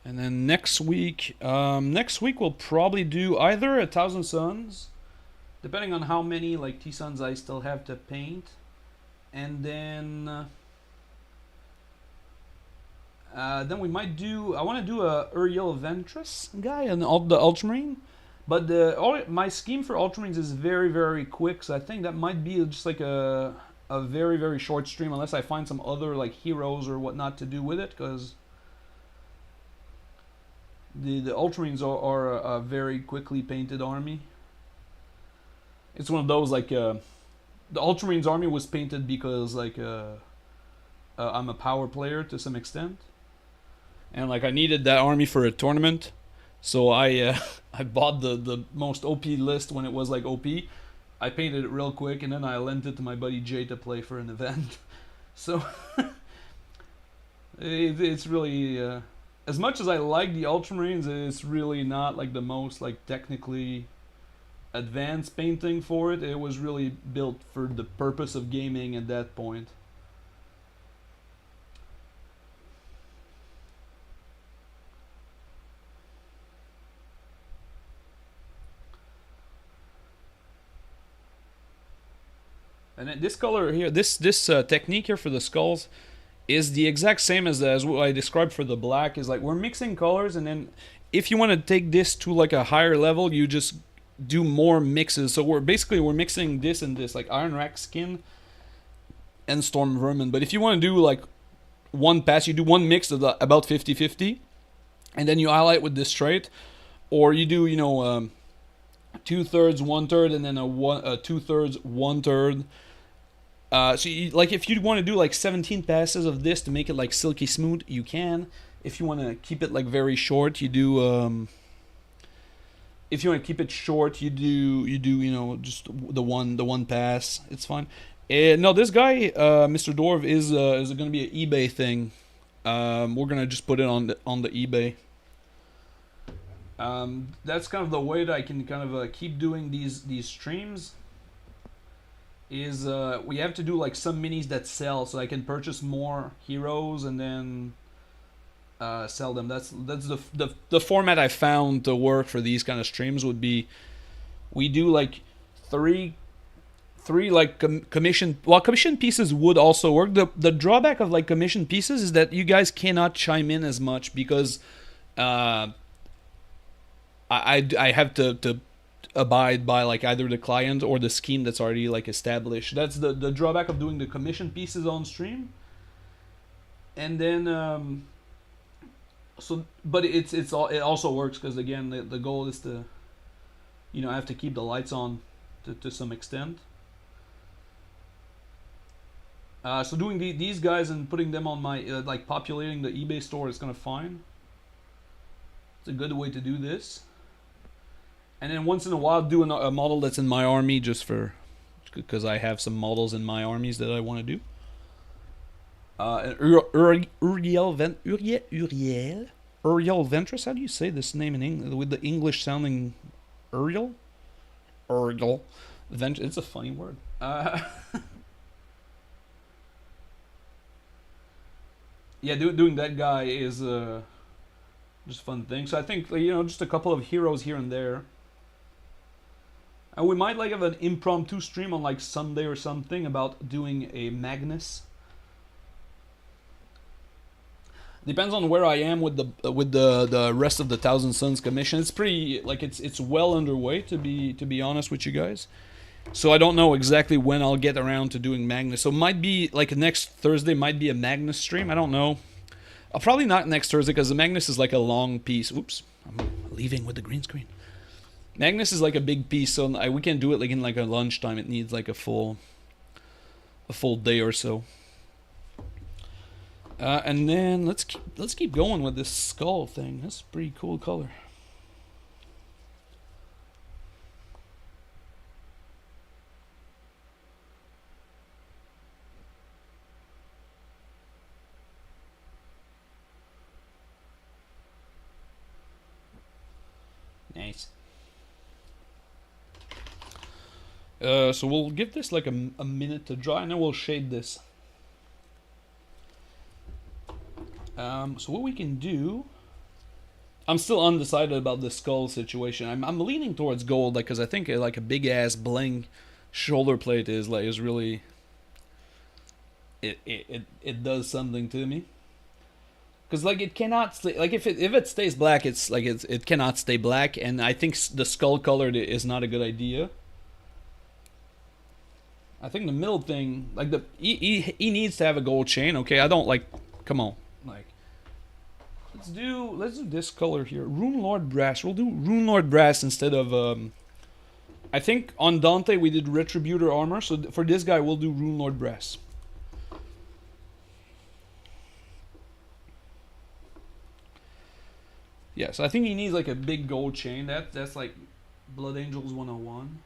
And then next week we'll probably do either 1,000 Suns, depending on how many like T-Suns I still have to paint, and then we might do. I want to do a Uriel Ventress guy and the Ultramarine, but my scheme for Ultramarines is very, very quick. So I think that might be just like a very, very short stream, unless I find some other like heroes or whatnot to do with it, because the Ultramarines are a very quickly painted army. It's one of those like the Ultramarines army was painted because like I'm a power player to some extent. And like I needed that army for a tournament, so I I bought the most OP list when it was like OP. I painted it real quick, and then I lent it to my buddy Jay to play for an event. So it's really as much as I like the Ultramarines, it's really not like the most like technically advanced painting for it. It was really built for the purpose of gaming at that point. And then this color here, this technique here for the skulls is the exact same as what I described for the black. Is like we're mixing colors, and then if you want to take this to like a higher level, you just do more mixes. So we're mixing this and this, like Iron Rack Skin and Storm Vermin. But if you want to do like one pass, you do one mix of about 50-50, and then you highlight with this trait, or you do 2/3, 1/3, and then a 2/3, 1/3. So like if you want to do like 17 passes of this to make it like silky smooth, you can. If you want to keep it like very short, you do. If you want to keep it short, you do just the one pass. It's fine. No, this guy, Mr. Dwarf, is going to be an eBay thing. We're gonna just put it on the eBay. That's kind of the way that I can kind of keep doing these streams. Is we have to do like some minis that sell, so I can purchase more heroes and then sell them. That's the format I found to work for these kind of streams would be we do like three like commission pieces would also work. The drawback of like commission pieces is that you guys cannot chime in as much because I have to abide by like either the client or the scheme that's already like established. That's the drawback of doing the commission pieces on stream. And then but it also works because again the goal is to I have to keep the lights on to some extent. So doing these guys and putting them on my like populating the eBay store is kind of fine. It's a good way to do this. And then once in a while do a model that's in my army just because I have some models in my armies that I want to do. Uriel Ventress. How do you say this name in English with the English sounding Uriel? Uriel Ventress. It's a funny word. Yeah, doing that guy is just a fun thing. So I think just a couple of heroes here and there. And we might like have an impromptu stream on like Sunday or something about doing a Magnus. Depends on where I am with the rest of the Thousand Suns commission. It's pretty like it's well underway to be honest with you guys. So I don't know exactly when I'll get around to doing Magnus. So might be like next Thursday might be a Magnus stream. I don't know. I'll probably not next Thursday because the Magnus is like a long piece. Oops, I'm leaving with the green screen. Magnus is like a big piece, so we can't do it like in like a lunchtime. It needs like a full day or so. And then let's keep going with this skull thing. That's a pretty cool color. Nice. So we'll give this like a minute to dry, and then we'll shade this. So what we can do, I'm still undecided about the skull situation. I'm leaning towards gold, like, because I think like a big ass bling shoulder plate is really it does something to me. Because like it cannot stay, like if it stays black, it's like it cannot stay black, and I think the skull colored is not a good idea. I think the middle thing, like he needs to have a gold chain. Okay, I don't like. Come on, like let's do this color here. Rune Lord Brass. We'll do Rune Lord Brass instead of. I think on Dante we did Retributor armor, so for this guy we'll do Rune Lord Brass. Yeah, so I think he needs like a big gold chain. That's like Blood Angels 101.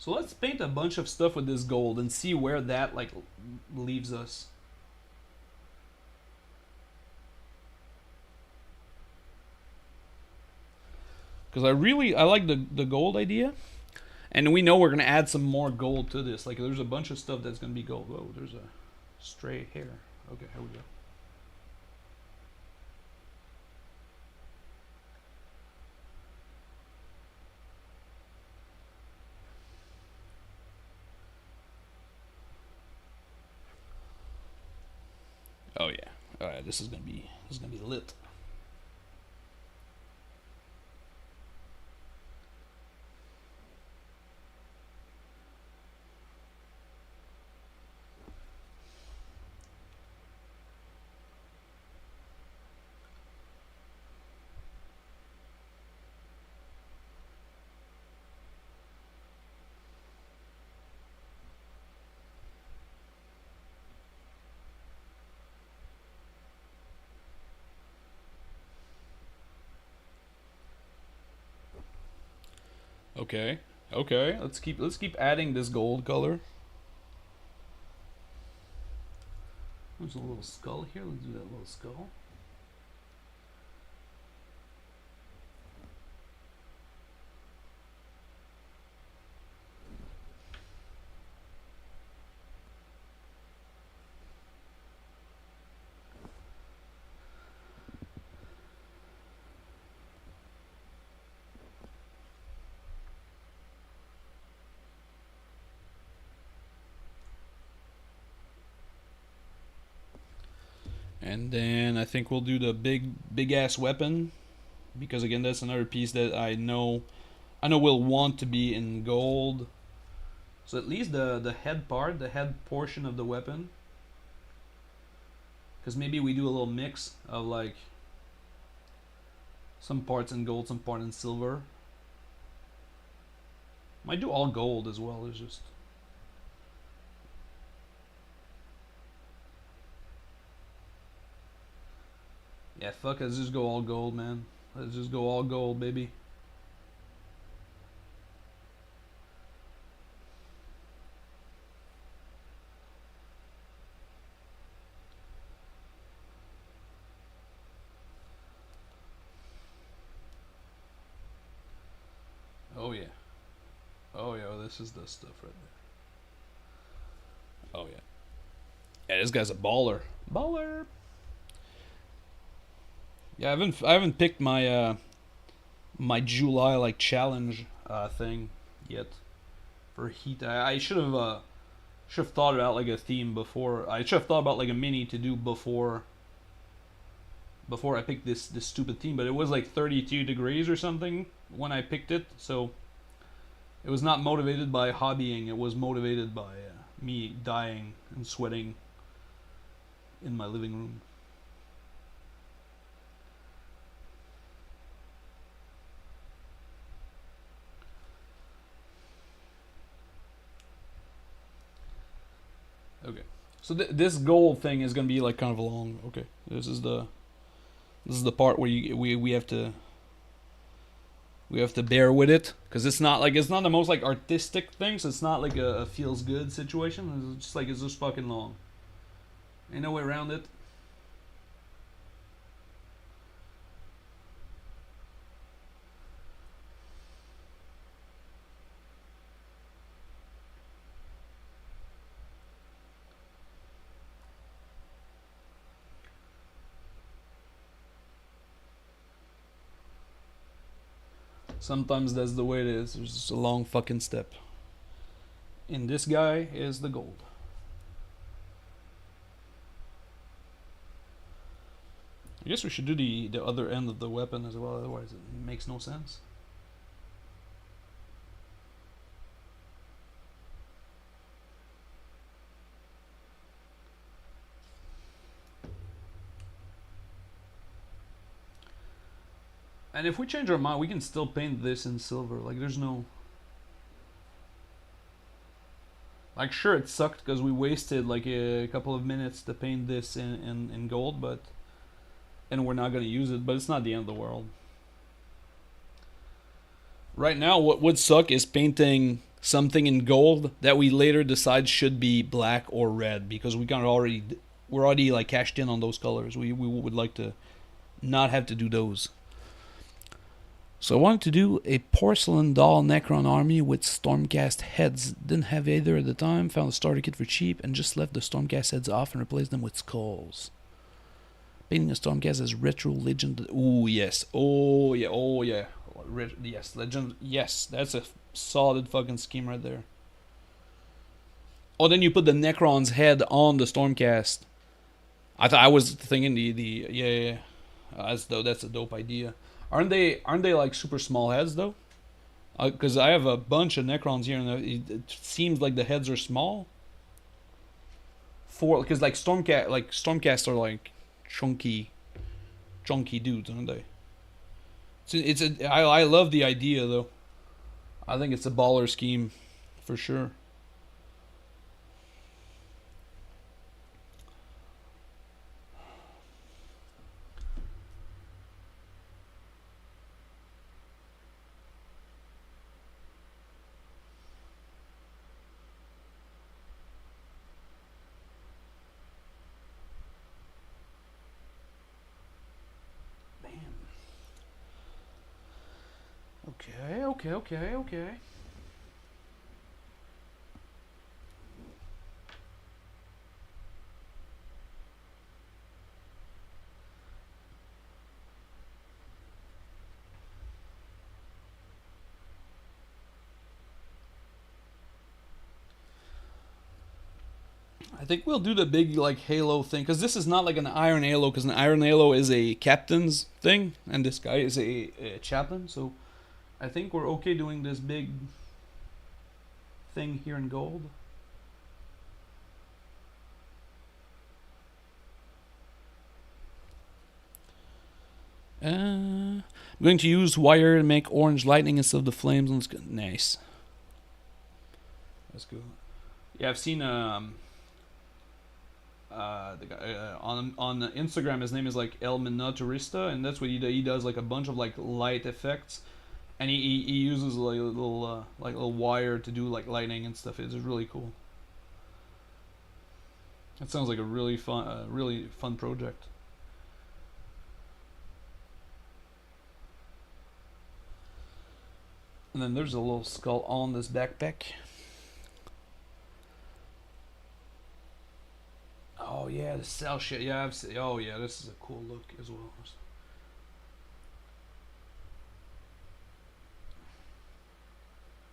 So let's paint a bunch of stuff with this gold and see where that like leaves us. Because I like the gold idea, and we know we're gonna add some more gold to this. Like there's a bunch of stuff that's gonna be gold. Whoa, there's a stray hair. Okay, here we go. Oh yeah. All right, this is gonna be lit. Okay. Okay. Let's keep adding this gold color. There's a little skull here. Let's do that little skull. And then I think we'll do the big ass weapon, because again that's another piece that I know will want to be in gold. So at least the head part, the head portion of the weapon, because maybe we do a little mix of like some parts in gold, some part in silver. Might do all gold as well. It's just. Yeah, fuck it, let's just go all gold, man. Let's just go all gold, baby. Oh yeah. Oh yeah, this is the stuff right there. Oh yeah. Yeah, this guy's a baller. Baller. Yeah, I haven't picked my my July like challenge thing yet for heat. I should have Should have thought about like a theme before. I should have thought about like a mini to do before I picked this stupid theme. But it was like 32 degrees or something when I picked it, so it was not motivated by hobbying. It was motivated by me dying and sweating in my living room. Okay, so this gold thing is gonna be like kind of long. Okay, this is the part where we have to bear with it, because it's not the most like artistic thing, so it's not like a feels good situation. It's just fucking long. Ain't no way around it. Sometimes that's the way it is. There's just a long fucking step. And this guy is the gold. I guess we should do the other end of the weapon as well, otherwise it makes no sense. And if we change our mind, we can still paint this in silver. Like, there's no... Like, sure, it sucked because we wasted like a couple of minutes to paint this in gold, but... And we're not going to use it, but it's not the end of the world. Right now, what would suck is painting something in gold that we later decide should be black or red, because we're already like cashed in on those colors. We would like to not have to do those. So I wanted to do a porcelain doll Necron army with Stormcast heads. Didn't have either at the time, found a starter kit for cheap, and just left the Stormcast heads off and replaced them with skulls. Painting a Stormcast as retro legend. Ooh, yes. Oh, yeah. Oh, yeah. Yes, legend. Yes, that's a solid fucking scheme right there. Oh, then you put the Necron's head on the Stormcast. I was thinking yeah. That's a dope idea. Aren't they like super small heads though? Because I have a bunch of Necrons here, and it seems like the heads are small. Because like Stormcasts are like chunky dudes, aren't they? I love the idea though. I think it's a baller scheme, for sure. Okay. I think we'll do the big like halo thing, because this is not like an iron halo, because an iron halo is a captain's thing, and this guy is a chaplain. So I think we're okay doing this big thing here in gold. I'm going to use wire to make orange lightning instead of the flames. Let's go. Nice. That's good. Yeah, I've seen the guy on Instagram. His name is like El Minotaurista, and that's what he does like a bunch of like light effects, and he uses like a little wire to do like lightning and stuff. It's really cool. That sounds like a really fun project. And then there's a little skull on this backpack. Oh yeah, the cell shit. Yeah, I've seen. Oh yeah, this is a cool look as well.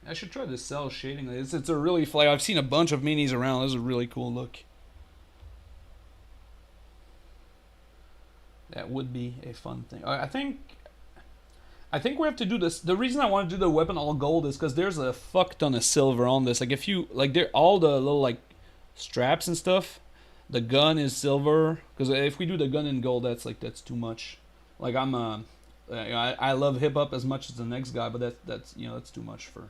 I should try the cell shading. It's a really like I've seen a bunch of minis around. This is a really cool look. That would be a fun thing. I think we have to do this. The reason I want to do the weapon all gold is because there's a fuck ton of silver on this. Like if you like, they're all the little like straps and stuff. The gun is silver because if we do the gun in gold, that's too much. Like I love hip hop as much as the next guy, but that's that's too much for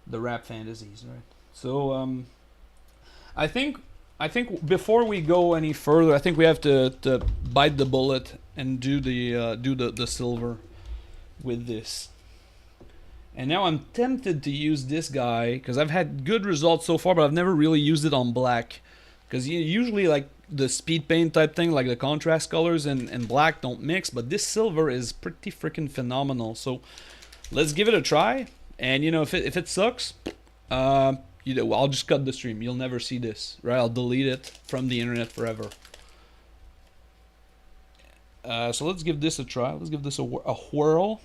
the rap fantasies, right? So I think I think before we go any further, I think we have to bite the bullet and do the silver with this. And now I'm tempted to use this guy because I've had good results so far, but I've never really used it on black. Because usually like the speed paint type thing, like the contrast colors and black don't mix, but this silver is pretty freaking phenomenal. So let's give it a try. And if it sucks, I'll just cut the stream. You'll never see this, right? I'll delete it from the internet forever. So let's give this a try. Let's give this a whirl.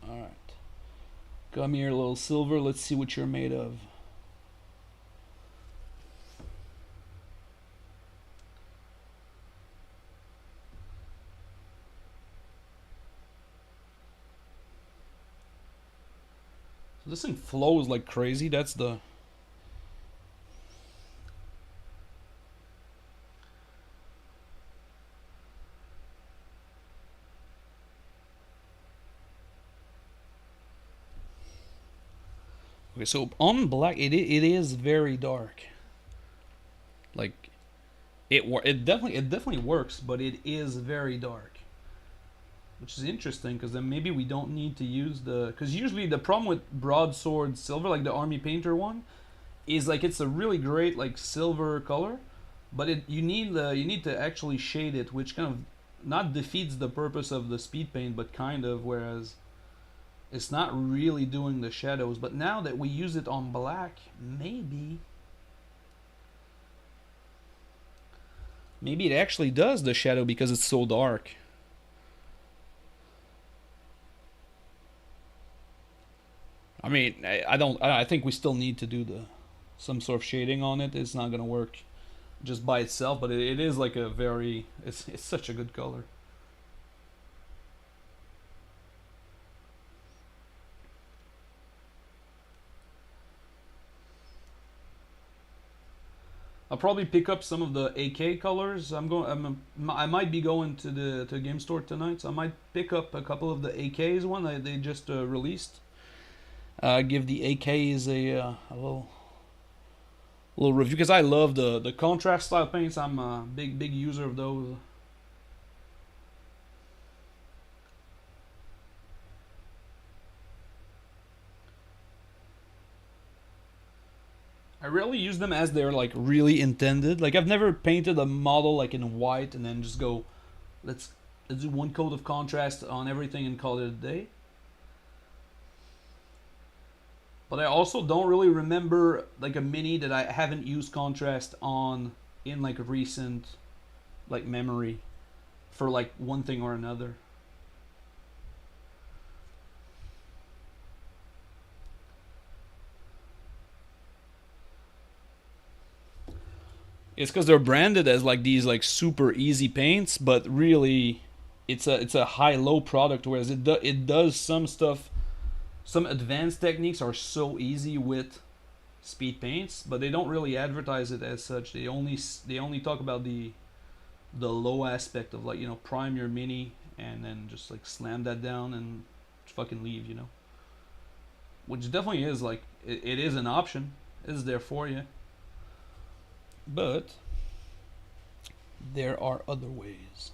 Alright. Come here, little silver. Let's see what you're made of. So this thing flows like crazy. That's the... Okay, so on black, it is very dark. Like, it definitely works, but it is very dark, which is interesting because then maybe we don't need to use because usually the problem with broadsword silver, like the army painter one, is like it's a really great like silver color, but you need to actually shade it, which kind of not defeats the purpose of the speed paint, but kind of, whereas it's not really doing the shadows. But now that we use it on black, maybe it actually does the shadow because it's so dark. I mean, I think we still need to do some sort of shading on it. It's not gonna work just by itself, but it is like it's such a good color. I'll probably pick up some of the AK colors. I might be going to the game store tonight, so I might pick up a couple of the AKs one they just released. Give the AKs a little review because I love the contrast style paints. I'm a big user of those. I rarely use them as they're like really intended. Like I've never painted a model like in white and then just go, let's do one coat of contrast on everything and call it a day. But I also don't really remember like a mini that I haven't used contrast on in like recent like memory for like one thing or another. It's because they're branded as like these like super easy paints, but really it's a high-low product, whereas it does some stuff. Some advanced techniques are so easy with speed paints, but they don't really advertise it as such. They only talk about the low aspect of like prime your mini and then just like slam that down and fucking leave, which definitely is like it is an option. It's there for you, but there are other ways.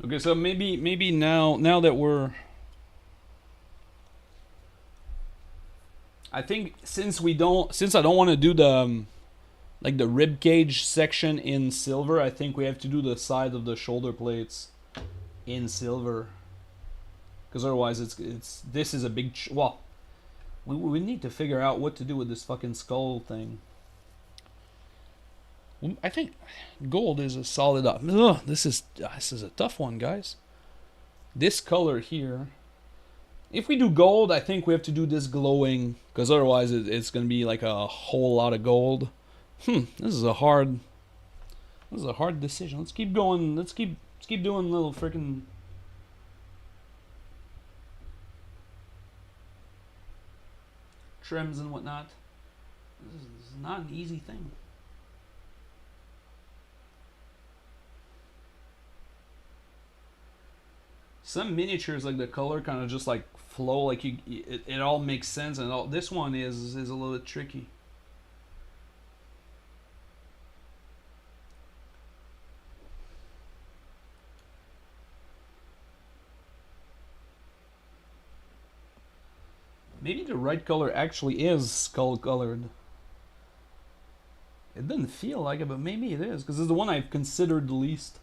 Okay, so maybe now that we're I think since I don't want to do the like the rib cage section in silver, I think we have to do the side of the shoulder plates in silver, because otherwise it's this is a big well, we need to figure out what to do with this fucking skull thing. I think gold is a solid up. Ugh, this is a tough one, guys. This color here, if we do gold, I think we have to do this glowing, because otherwise it's going to be like a whole lot of gold. This is a hard decision. Let's keep going. Let's keep doing little freaking trims and whatnot. This is not an easy thing. Some miniatures, like the color kind of just like flow, like it all makes sense, and all this one is a little bit tricky. Maybe the right color actually is skull colored. It doesn't feel like it, but maybe it is, because it's the one I've considered the least.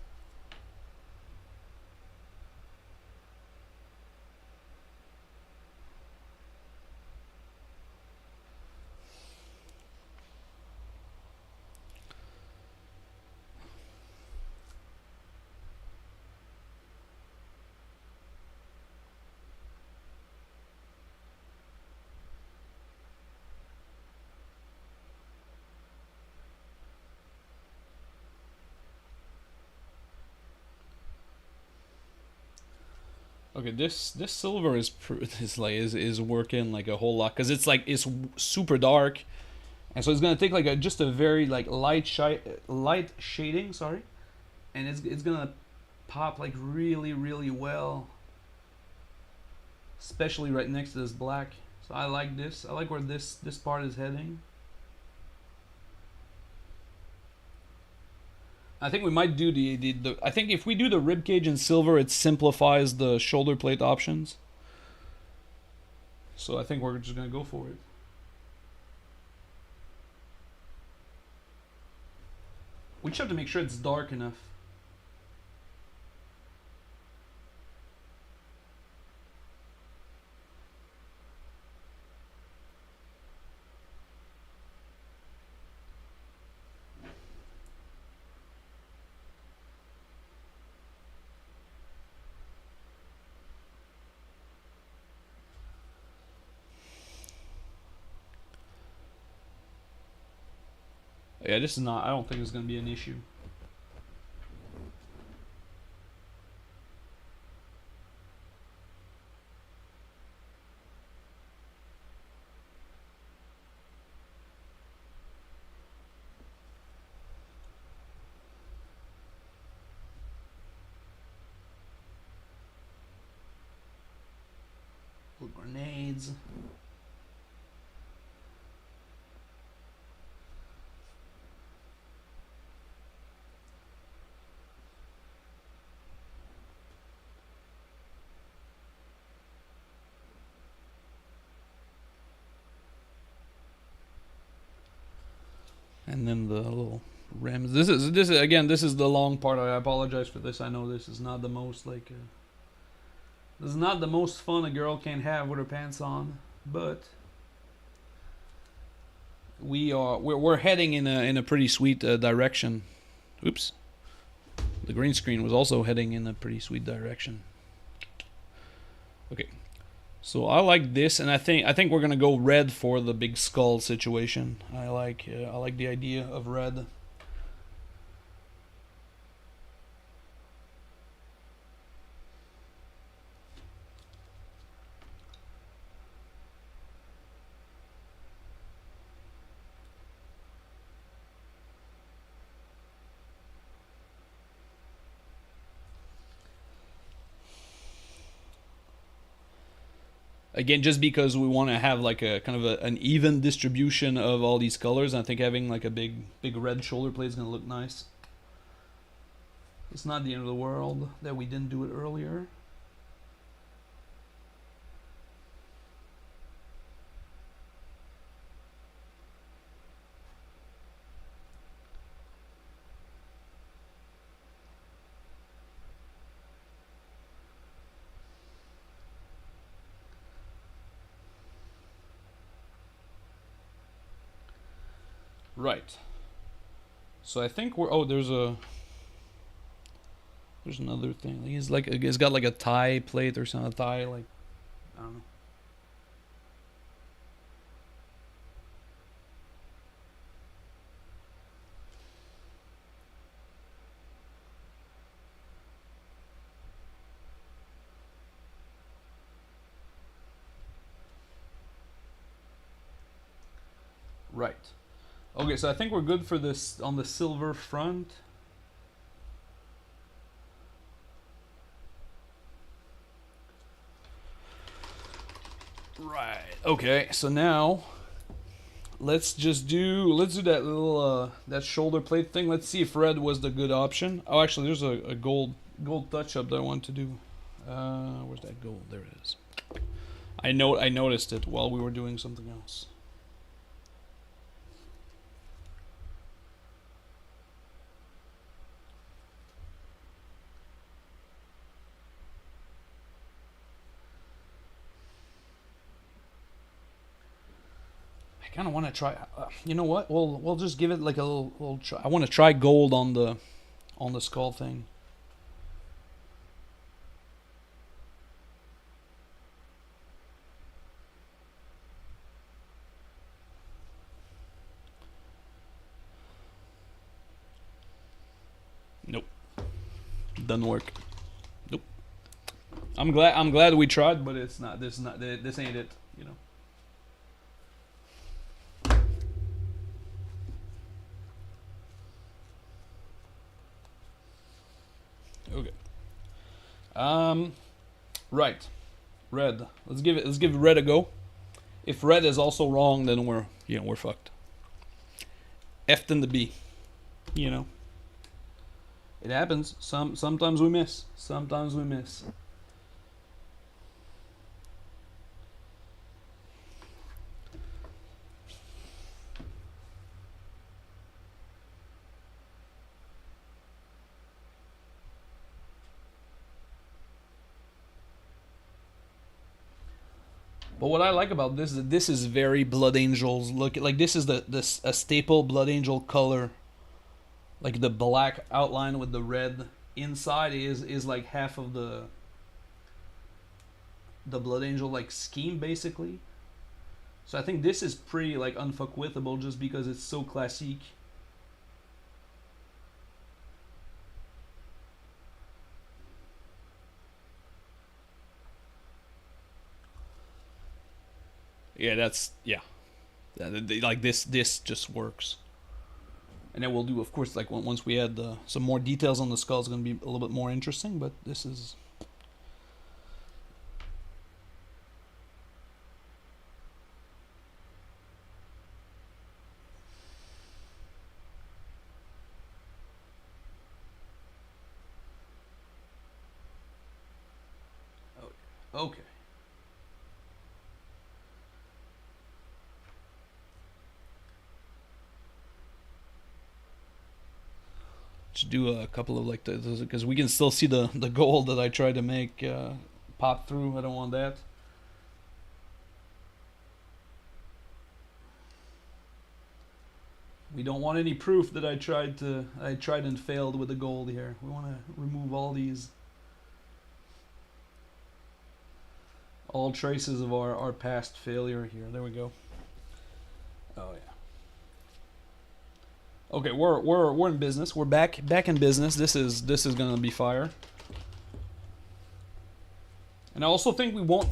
Okay, this silver is working like a whole lot, because it's super dark, and so it's gonna take like just a very like light shading, sorry, and it's gonna pop like really well, especially right next to this black. So I like this. I like where this part is heading. I think we might do the I think if we do the ribcage in silver, it simplifies the shoulder plate options. So I think we're just gonna go for it. We just have to make sure it's dark enough. Yeah, this is not, I don't think it's going to be an issue. Little grenades. And then the little rims. This is again. This is the long part. I apologize for this. I know this is not the most like. This is not the most fun a girl can have with her pants on, but we're heading in a pretty sweet direction. Oops. The green screen was also heading in a pretty sweet direction. Okay. So I like this, and I think we're gonna go red for the big skull situation. I like the idea of red. Again, just because we want to have like a kind of an even distribution of all these colors, I think having like a big red shoulder plate is gonna look nice. It's not the end of the world that we didn't do it earlier. Right. So I think we're. Oh, there's another thing. He's got like a tie plate or something. A tie like I don't know. Right. Okay, so I think we're good for this on the silver front. Right. Okay, so now let's do that little that shoulder plate thing. Let's see if red was the good option. Oh, actually, there's a gold touch up that I want to do. Where's that gold? There it is. I noticed it while we were doing something else. I kind of want to try. You know what? We'll just give it like a little try. I want to try gold on the skull thing. Nope, doesn't work. Nope. I'm glad we tried, but it's not. This ain't it. You know. Okay. Right. Red. Let's give red a go. If red is also wrong, then we're fucked. F then the B. You know. It happens. Sometimes we miss. Sometimes we miss. But what I like about this is that this is very Blood Angels look. Like this is a staple Blood Angel color. Like the black outline with the red inside is like half of the Blood Angel like scheme basically. So I think this is pretty like unfuckwithable just because it's so classic. Yeah, that's yeah. Like this just works. And then we'll do, of course, like once we add some more details on the skull, it's going to be a little bit more interesting. But this is. Okay. Just do a couple of like because we can still see the gold that I tried to make pop through. I don't want that. We don't want any proof that I tried and failed with the gold here. We want to remove all traces of our past failure here. There we go. Oh yeah. Okay, we're in business. We're back in business. This is gonna be fire. And I also think we won't.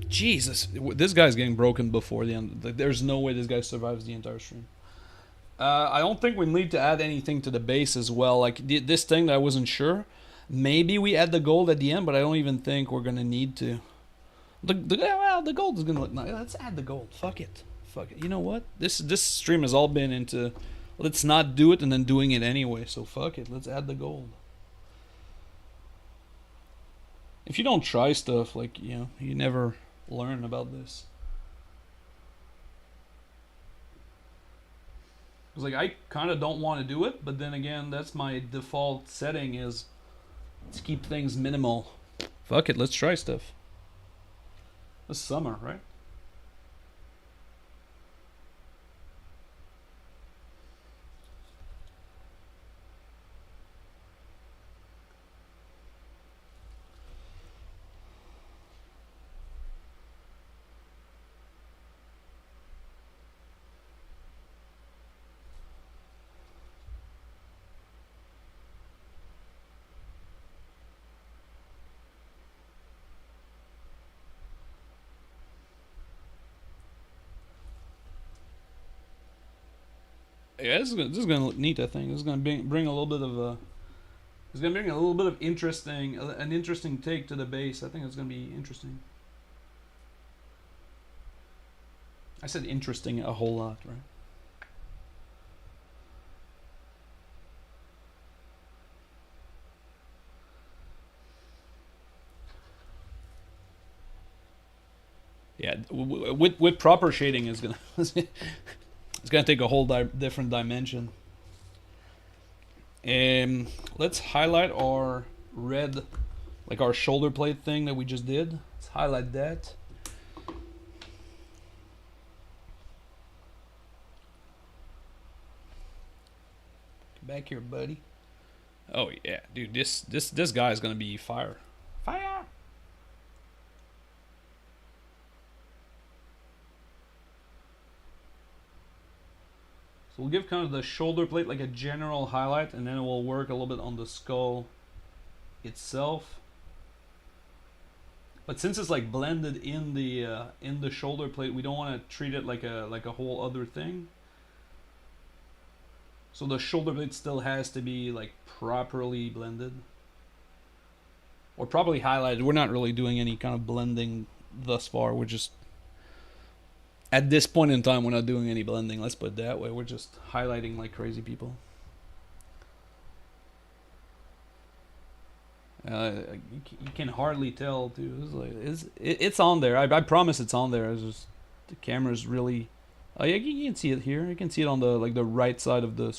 Jesus, this guy's getting broken before the end. Like, there's no way this guy survives the entire stream. I don't think we need to add anything to the base as well. Like this thing that I wasn't sure. Maybe we add the gold at the end, but I don't even think we're gonna need to. The gold is gonna look nice. Let's add the gold. Fuck it. You know what? This stream has all been into. Let's not do it and then doing it anyway. So fuck it. Let's add the gold. If you don't try stuff, like, you never learn about this. Because, like, I kind of don't want to do it, but then again, that's my default setting is to keep things minimal. Fuck it. Let's try stuff. It's summer, right? Yeah, this is gonna look neat. I think this is gonna bring a little bit of a. It's gonna bring a little bit of an interesting take to the base. I think it's gonna be interesting. I said interesting a whole lot, right? Yeah, with proper shading is gonna it's gonna take a whole different dimension. Let's highlight our red, like our shoulder plate thing that we just did. Let's highlight that. Come back here, buddy. Oh yeah, dude, this guy is gonna be fire. Fire! So we'll give kind of the shoulder plate like a general highlight, and then we'll work a little bit on the skull itself. But since it's like blended in the shoulder plate, we don't want to treat it like a whole other thing. So the shoulder blade still has to be like properly blended or properly highlighted. We're not really doing any kind of blending thus far. We're just, at this point in time, we're not doing any blending. Let's put it that way. We're just highlighting like crazy people. You can hardly tell, too. It's on there. I promise it's on there. It's just the camera's really. Oh yeah, you can see it here. You can see it on the the right side of the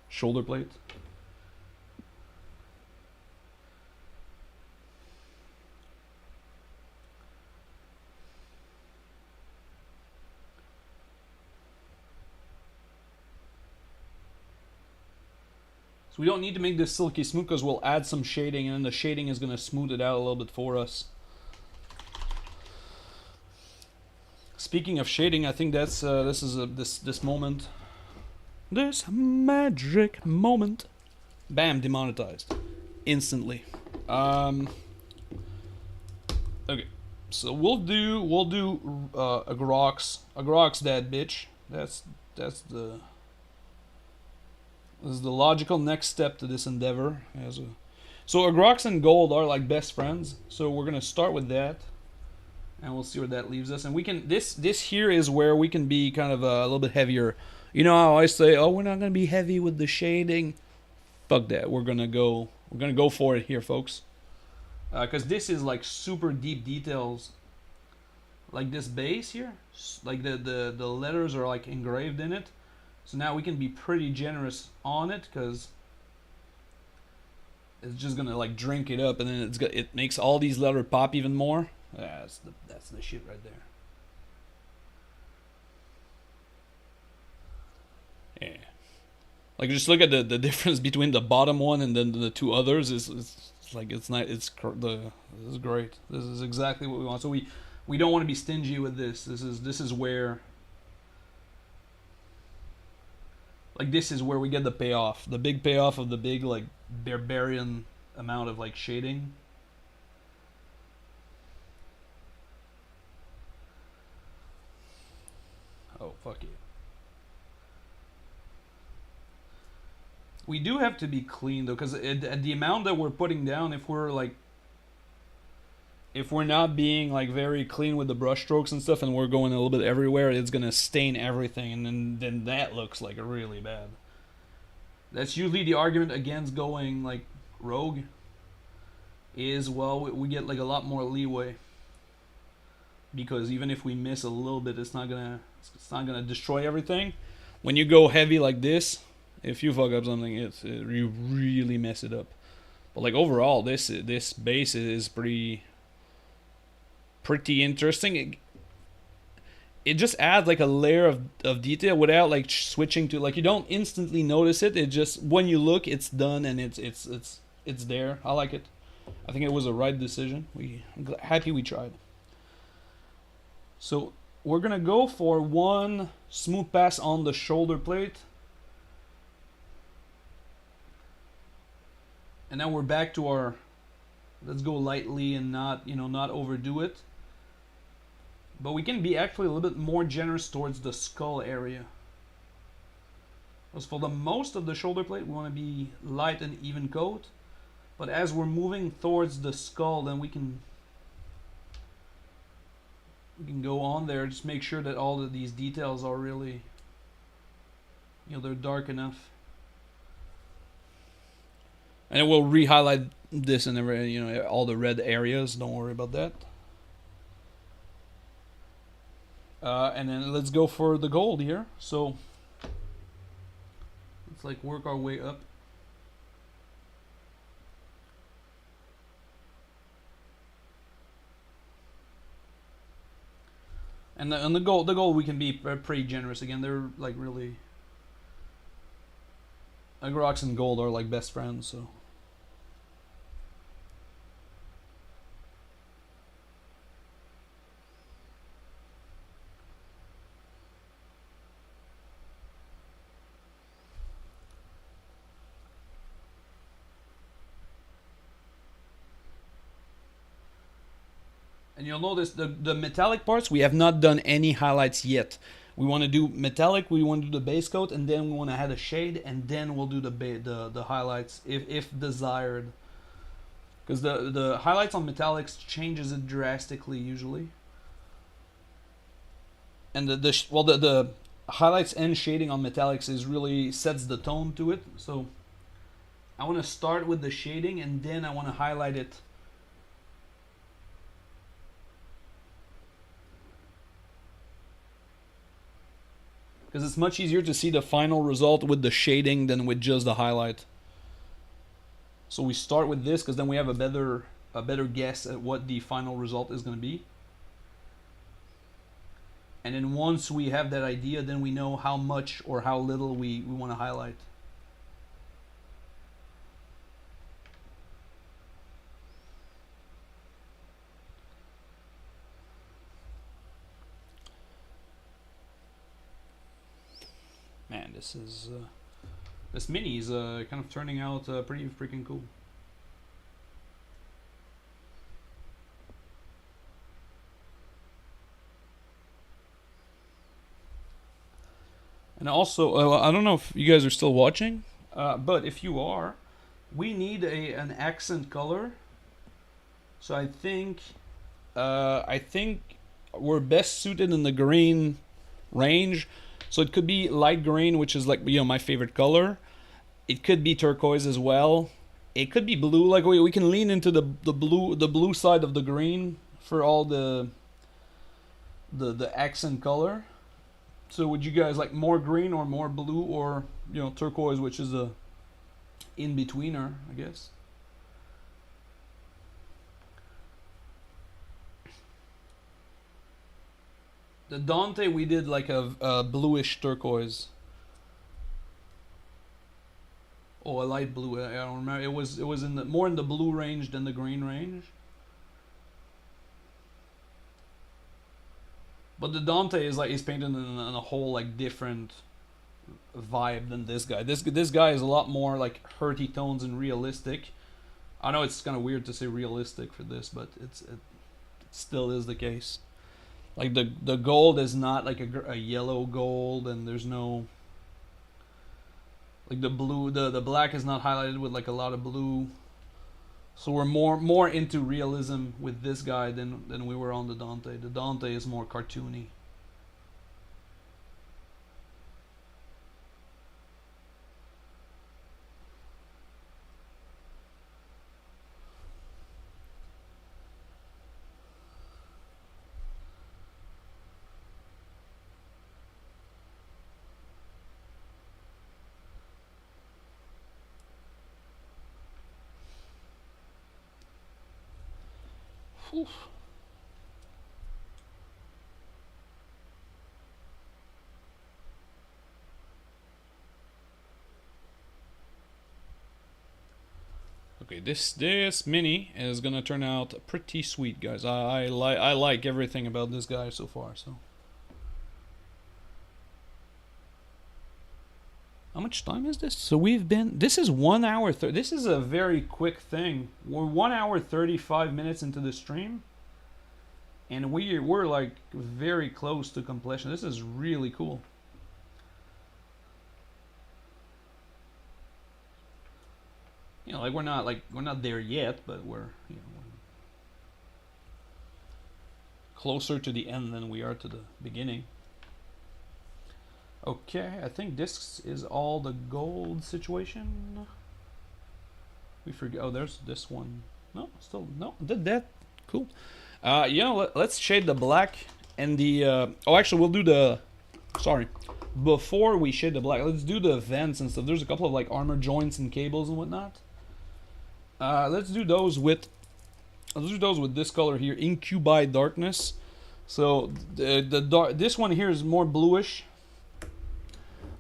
shoulder plate. So we don't need to make this silky smooth because we'll add some shading, and then the shading is going to smooth it out a little bit for us. Speaking of shading, I think that's this moment, this magic moment. Bam, demonetized instantly. Okay, so we'll do a Grok's that bitch. This is the logical next step to this endeavor. So Agrox and gold are like best friends. So we're gonna start with that, and we'll see where that leaves us. And we can this here is where we can be kind of a little bit heavier. You know how I say, oh, we're not gonna be heavy with the shading. Fuck that. We're gonna go for it here, folks. Because this is like super deep details. Like this base here, like the letters are like engraved in it. So now we can be pretty generous on it because it's just gonna like drink it up, and then it makes all these letters pop even more. That's the shit right there. Yeah, like just look at the difference between the bottom one and then the two others. It's like it's not this is great. This is exactly what we want. So we don't want to be stingy with this. This is where. Like this is where we get the payoff, the big payoff of the big like barbarian amount of like shading. Oh fuck it. We do have to be clean though, because at the amount that we're putting down, if we're not being like very clean with the brush strokes and stuff, and we're going a little bit everywhere, it's gonna stain everything, and then that looks like really bad. That's usually the argument against going like rogue. Is well, we get like a lot more leeway, because even if we miss a little bit, it's not gonna destroy everything. When you go heavy like this, if you fuck up something, you really mess it up. But like overall, this base is pretty interesting. It just adds like a layer of detail without like switching to, like, you don't instantly notice it. It just, when you look, it's done, and it's there. I like it. I think it was a right decision. I'm happy we tried. So we're gonna go for one smooth pass on the shoulder plate, and then we're back to our, let's go lightly and not overdo it. But we can be actually a little bit more generous towards the skull area. Because for the most of the shoulder plate, we want to be light and even coat. But as we're moving towards the skull, then we can go on there. Just make sure that all of these details are really, they're dark enough. And it will re-highlight this and all the red areas. Don't worry about that. And then let's go for the gold here. So let's like work our way up. And the gold we can be pretty generous. Again, they're like really, Agrox and gold are like best friends. So. And you'll notice the metallic parts, we have not done any highlights yet. We want to do metallic, we want to do the base coat, and then we want to add a shade, and then we'll do the highlights if desired. Because the highlights on metallics changes it drastically usually. And the highlights and shading on metallics is really sets the tone to it. So I want to start with the shading, and then I want to highlight it. Because it's much easier to see the final result with the shading than with just the highlight. So we start with this because then we have a better guess at what the final result is going to be. And then once we have that idea, then we know how much or how little we want to highlight. Man, this mini is kind of turning out pretty freaking cool. And also, I don't know if you guys are still watching, but if you are, we need an accent color. So I think we're best suited in the green range. So it could be light green, which is like my favorite color. It could be turquoise as well. It could be blue. Like we can lean into the blue side of the green for all the accent color. So would you guys like more green or more blue, or turquoise, which is a in-betweener, I guess? The Dante we did like a bluish turquoise. Oh, a light blue. I don't remember. It was more in the blue range than the green range. But the Dante is painted in a whole like different vibe than this guy. This guy is a lot more like earthy tones and realistic. I know it's kind of weird to say realistic for this, but it still is the case. Like the gold is not like a yellow gold, and there's no like the blue. The black is not highlighted with like a lot of blue. So we're more into realism with this guy than we were on the Dante. The Dante is more cartoony. Oof. Okay, this mini is gonna turn out pretty sweet, guys. I like everything about this guy so far. So, how much time is this? So this is 1 hour. This is a very quick thing. We're 1 hour 35 minutes into the stream, and we're like very close to completion. This is really cool. Like we're not there yet, but we're closer to the end than we are to the beginning. Okay, I think this is all the gold situation. We forget. Oh, there's this one. No, still no. Did that? Cool. Let's shade the black and the. Oh, actually, we'll do the. Sorry. Before we shade the black, let's do the vents and stuff. There's a couple of like armor joints and cables and whatnot. Let's do those with. Let's do those with this color here, Incubi Darkness. So this one here is more bluish,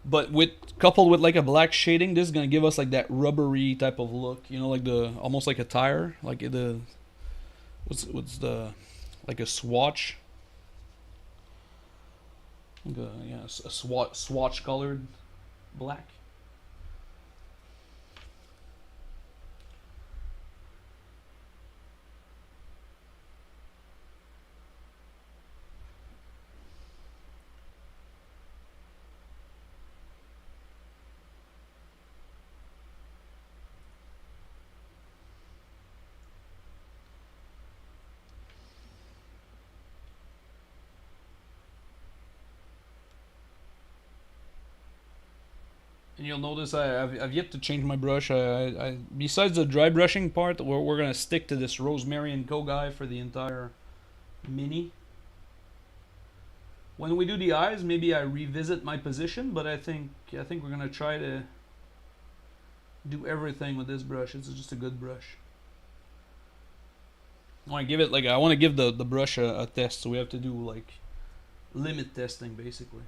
but coupled with like a black shading, this is gonna give us like that rubbery type of look. You know, like the almost like a tire, like the what's the like a swatch. Like a swatch colored black. And you'll notice I've yet to change my brush. I besides the dry brushing part, we're gonna stick to this Rosemary and Co guy for the entire mini. When we do the eyes, maybe I revisit my position, but I think we're gonna try to do everything with this brush. It's just a good brush. I want to give the brush a test, so we have to do like limit testing basically.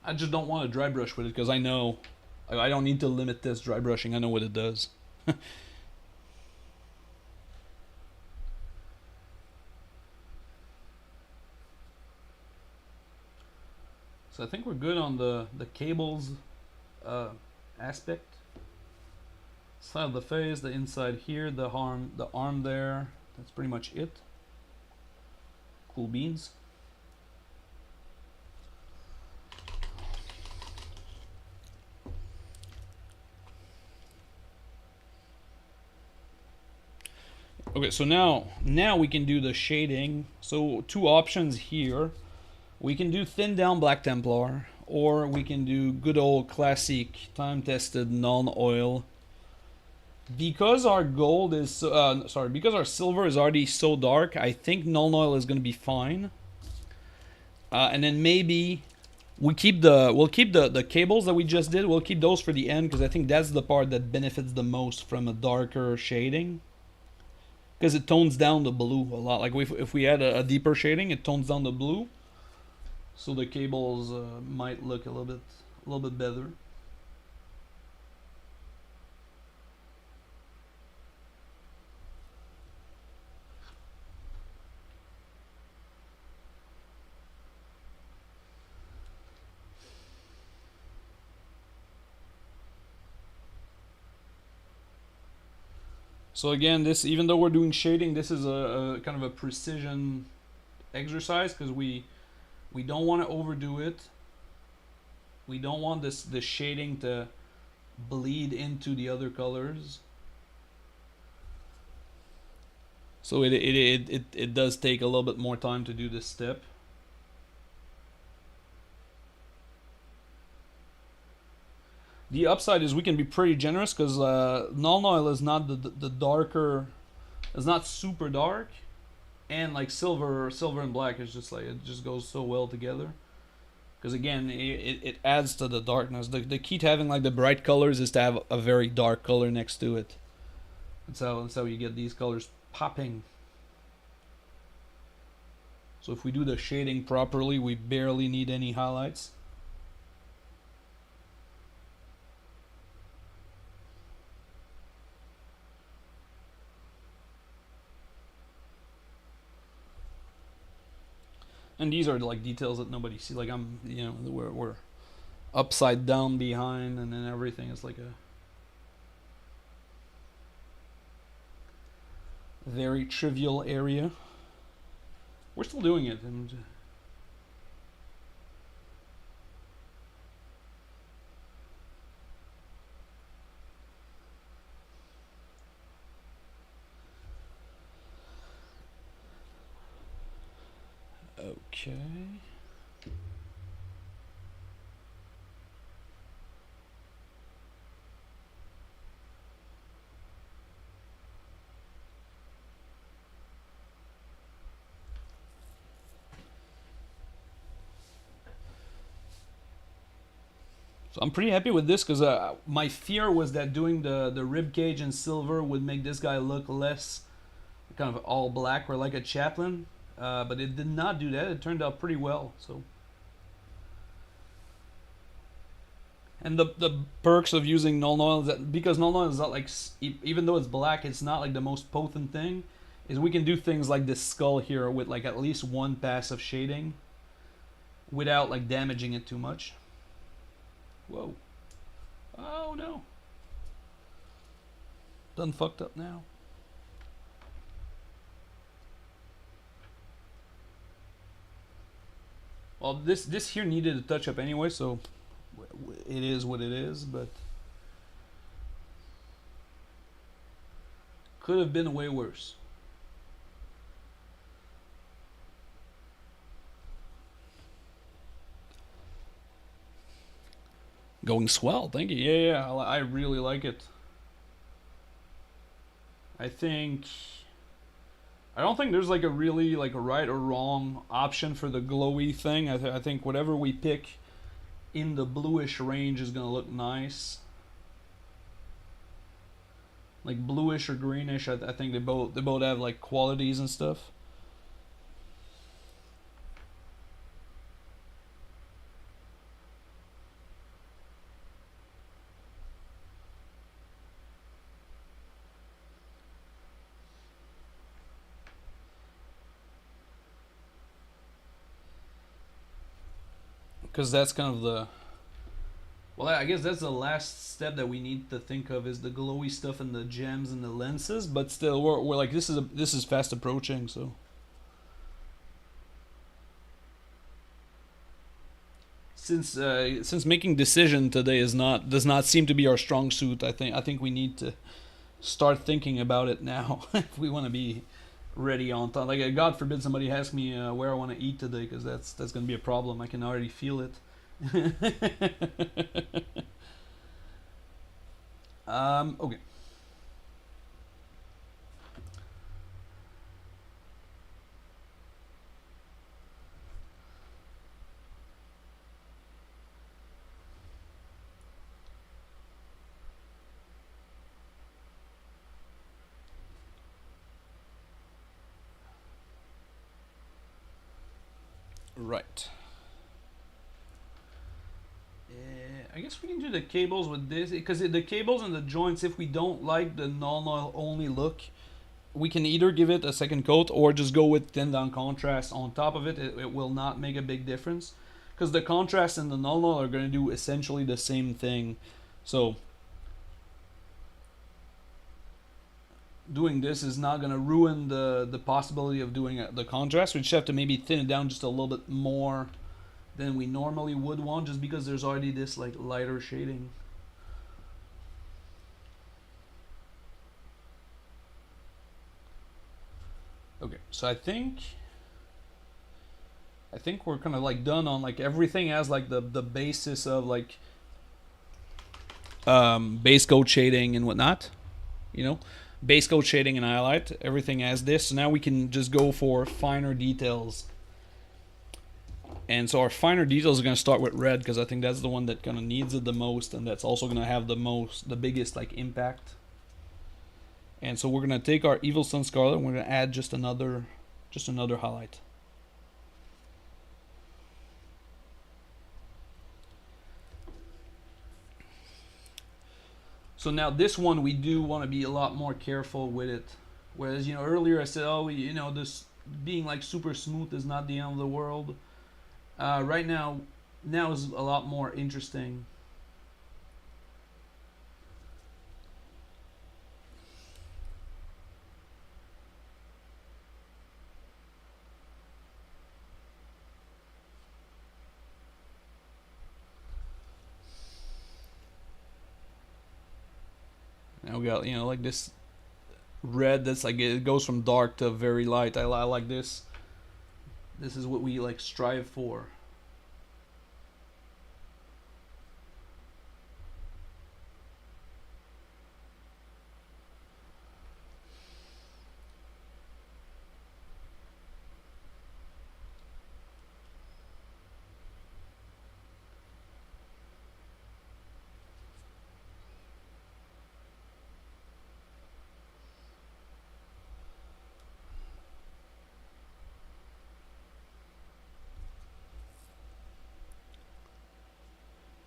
I just don't want to dry brush with it because I know I don't need to limit this dry brushing. I know what it does. So I think we're good on the cables aspect. Side of the face, the inside here, the arm there. That's pretty much it. Cool beans. Okay, so now we can do the shading. So two options here. We can do thin down Black Templar, or we can do good old classic time-tested non-oil. Because our gold is because our silver is already so dark, I think non-oil is going to be fine. And then maybe we'll keep the cables that we just did. We'll keep those for the end because I think that's the part that benefits the most from a darker shading. Because it tones down the blue a lot. Like if we add a deeper shading, it tones down the blue. So the cables might look a little bit better. So again, even though we're doing shading, this is a kind of a precision exercise because we don't want to overdo it. We don't want the shading to bleed into the other colors. So it does take a little bit more time to do this step. The upside is we can be pretty generous because non-oil is not the darker, it's not super dark, and like silver and black is just like it just goes so well together. Because again, it adds to the darkness. The key to having like the bright colors is to have a very dark color next to it. That's how you get these colors popping. So if we do the shading properly, we barely need any highlights. And these are like details that nobody sees. Like we're upside down behind, and then everything is like a very trivial area. We're still doing it, and Okay. So I'm pretty happy with this because my fear was that doing the rib cage in silver would make this guy look less kind of all black or like a chaplain, but it did not do that. It turned out pretty well. So, and the perks of using null oil is that because null oil is not like even though it's black, it's not like the most potent thing. Is we can do things like this skull here with like at least one pass of shading without like damaging it too much. Whoa. Oh no. Done fucked up now. Well, this here needed a touch up anyway, so it is what it is, but could have been way worse. Going swell, thank you. Yeah, I really like it. I think I don't think there's like a really like a right or wrong option for the glowy thing. I think whatever we pick in the bluish range is gonna look nice. Like bluish or greenish, I think they both have like qualities and stuff. Because that's kind of the well, I guess that's the last step that we need to think of is the glowy stuff and the gems and the lenses. But still, we're like this is fast approaching. So since making decision today does not seem to be our strong suit, I think we need to start thinking about it now if we want to be ready on time. Like God forbid somebody asks me where I want to eat today, because that's gonna be a problem. I can already feel it. Okay. Right. I guess we can do the cables with this because the cables and the joints, if we don't like the null only look, we can either give it a second coat or just go with thin down contrast on top of it. It will not make a big difference because the contrast and the null are going to do essentially the same thing. So doing this is not going to ruin the possibility of doing the contrast. We just have to maybe thin it down just a little bit more than we normally would want, just because there's already this like lighter shading. Okay, so I think we're kind of like done on like everything as like the basis of like base coat shading and whatnot, you know, base coat shading and highlight, everything as this. So now we can just go for finer details. And so our finer details are going to start with red because I think that's the one that kind of needs it the most, and that's also going to have the biggest like impact. And so we're going to take our Evil Sun Scarlet and we're going to add just another highlight. So now this one we do want to be a lot more careful with it. Whereas, you know, earlier I said, oh, you know, this being like super smooth is not the end of the world. Right now is a lot more interesting. Now we got, you know, like this red that's like it goes from dark to very light. I like this This is what we like strive for.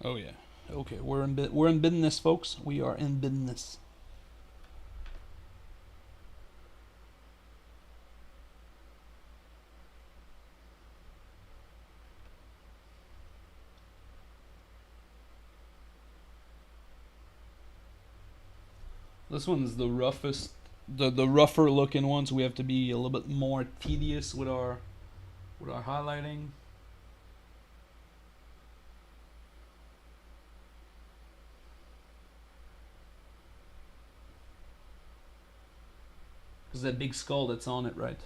Oh yeah. Okay, we're in business, folks. We are in business. This one's the roughest, the rougher looking ones. We have to be a little bit more tedious with our highlighting. Because that big skull that's on it, right?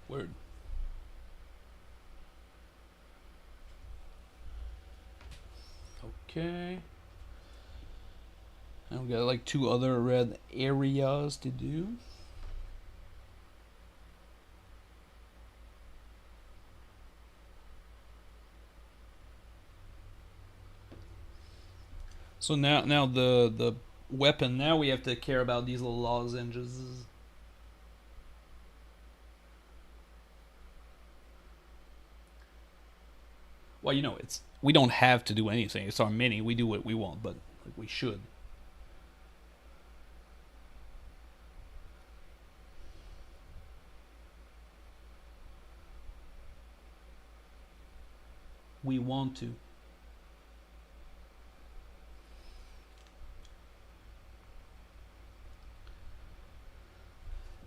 Word. Okay. And we got like 2 other red areas to do. So now the weapon. Now we have to care about these little lozenges. Well, you know, we don't have to do anything. It's our mini. We do what we want, but like, we should. We want to.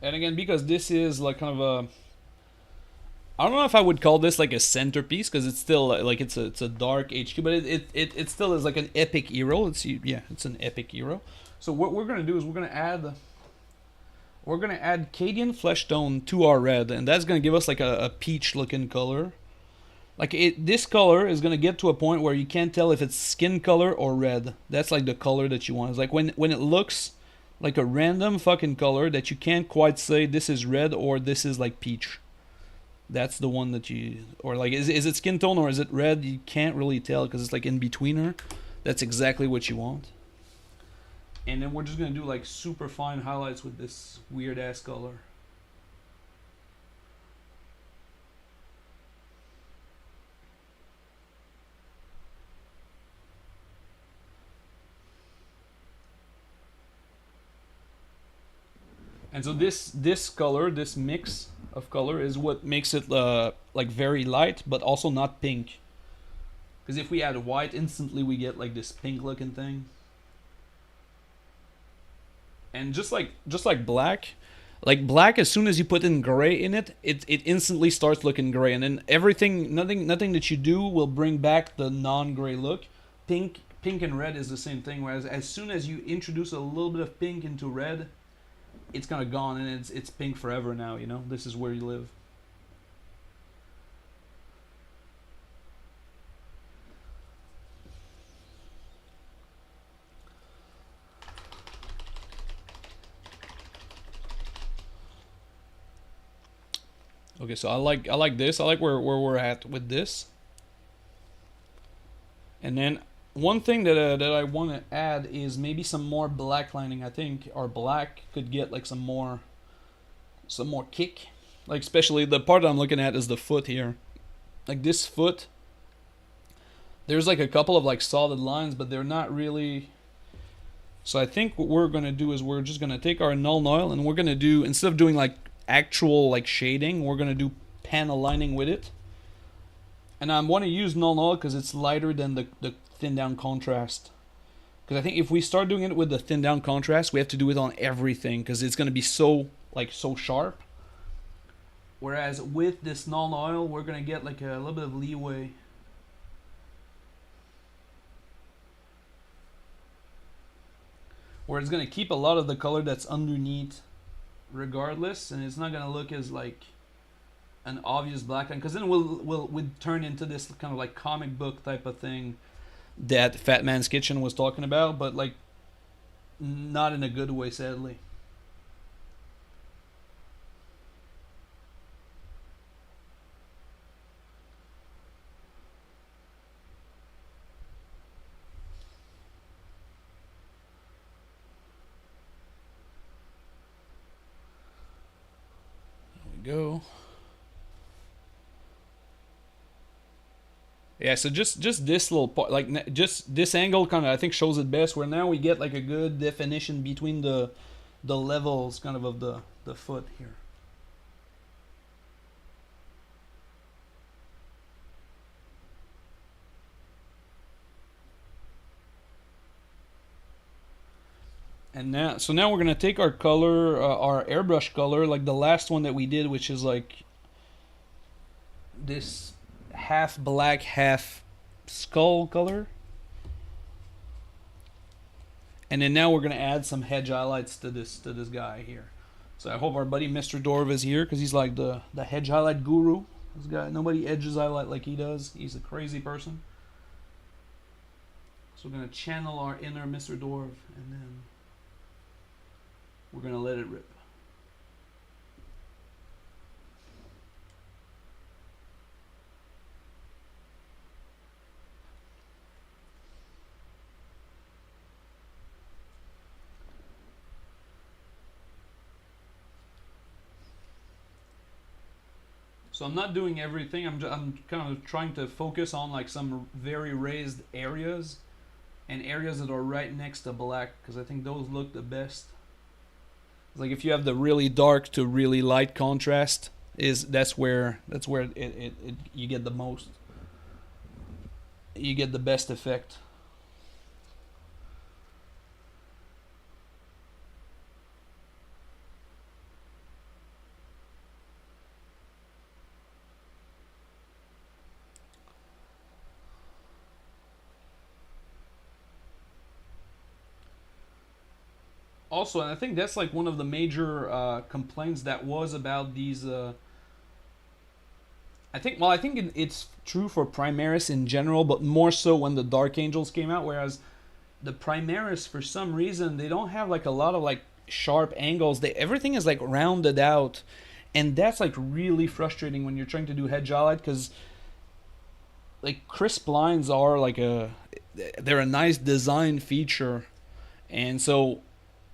And again, because this is like kind of a, I don't know if I would call this like a centerpiece because it's still like it's a dark HQ, but it still is like an epic hero. It's an epic hero. So what we're gonna do is we're gonna add Cadian Fleshtone to our red, and that's gonna give us like a peach looking color. Like this color is gonna get to a point where you can't tell if it's skin color or red. That's like the color that you want. It's like when it looks like a random fucking color that you can't quite say this is red or this is like peach. That's the one that you, or like is it skin tone or is it red? You can't really tell because it's like in betweener. That's exactly what you want. And then we're just gonna do like super fine highlights with this weird ass color. And so this color, this mix of color, is what makes it like very light, but also not pink. Because if we add white, instantly we get like this pink looking thing. And just like black, like black, as soon as you put in gray in it, it instantly starts looking gray, and then nothing that you do will bring back the non-gray look. Pink and red is the same thing. Whereas as soon as you introduce a little bit of pink into red, it's kind of gone, and it's pink forever now. You know, this is where you live. Okay, so I like this. I like where we're at with this. And then one thing that I want to add is maybe some more black lining. I think our black could get like some more some more kick. Like especially the part I'm looking at is the foot here. Like this foot, there's like a couple of like solid lines, but they're not really. So I think what we're gonna do is we're just gonna take our Null Oil and we're gonna do, instead of doing like actual like shading, we're gonna do pen aligning with it. And I want to use Null Oil because it's lighter than the thin down contrast. Because I think if we start doing it with the thin down contrast, we have to do it on everything because it's gonna be so like so sharp. Whereas with this Null Oil, we're gonna get like a little bit of leeway. Where it's gonna keep a lot of the color that's underneath regardless, and it's not gonna look as like an obvious black line, because then we'd turn into this kind of like comic book type of thing that Fat Man's Kitchen was talking about, but like not in a good way, sadly. There we go. Yeah, so just this little part, like just this angle, kind of I think shows it best. Where now we get like a good definition between the levels, kind of the foot here. And now, so now we're gonna take our color, our airbrush color, like the last one that we did, which is like this half black, half skull color. And then now we're gonna add some hedge highlights to this guy here. So I hope our buddy Mr. Dorv is here because he's like the hedge highlight guru. This guy, nobody edges highlight like he does. He's a crazy person. So we're gonna channel our inner Mr. Dorv, and then we're gonna let it rip. So I'm not doing everything. I'm kind of trying to focus on like some very raised areas and areas that are right next to black, because I think those look the best. Like if you have the really dark to really light contrast, that's where you get the most, you get the best effect. Also, and I think that's like one of the major complaints that was about these. I think it's true for Primaris in general, but more so when the Dark Angels came out. Whereas the Primaris, for some reason, they don't have like a lot of like sharp angles. Everything is like rounded out, and that's like really frustrating when you're trying to do hedge highlight, because like crisp lines are like they're a nice design feature, and so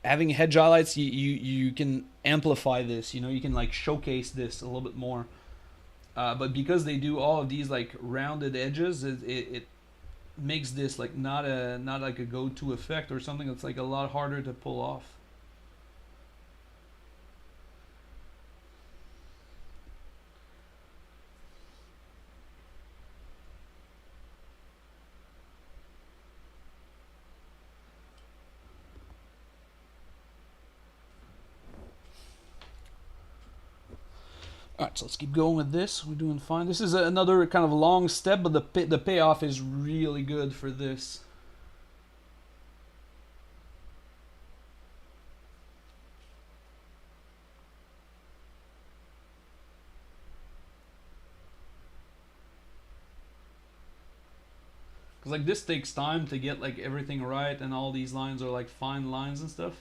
having hedge highlights, you can amplify this. You know, you can like showcase this a little bit more. But because they do all of these like rounded edges, it makes this like not like a go-to effect or something that's like a lot harder to pull off. Alright, so let's keep going with this. We're doing fine. This is another kind of long step, but the payoff is really good for this. Because like this takes time to get like everything right, and all these lines are like fine lines and stuff.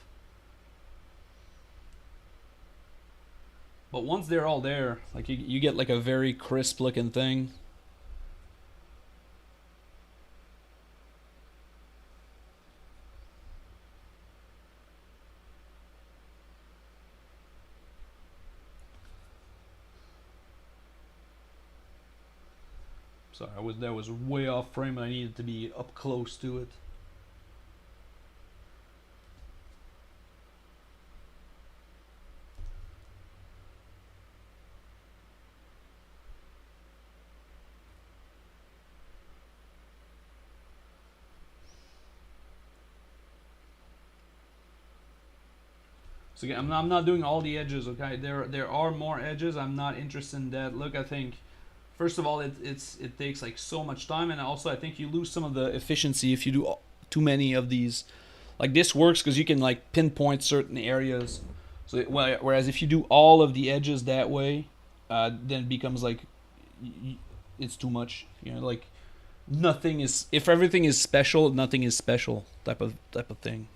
But once they're all there, like you get like a very crisp looking thing. So that was way off frame. I needed to be up close to it. So again, I'm not doing all the edges. Okay, there are more edges. I'm not interested in that. Look, I think first of all, it takes like so much time, and also I think you lose some of the efficiency if you do too many of these. Like this works because you can like pinpoint certain areas. So whereas if you do all of the edges that way, then it becomes like it's too much. You know, like nothing is. If everything is special, nothing is special. Type of thing.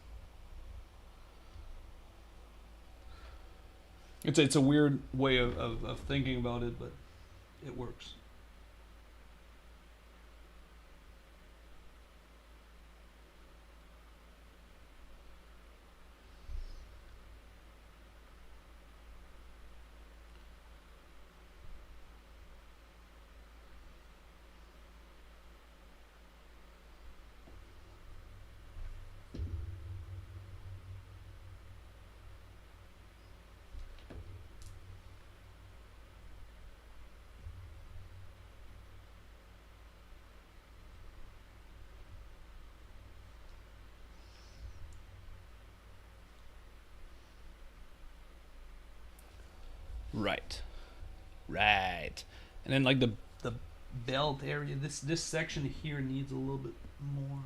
It's a weird way of thinking about it, but it works. Right. Right. And then like the belt area, this section here needs a little bit more.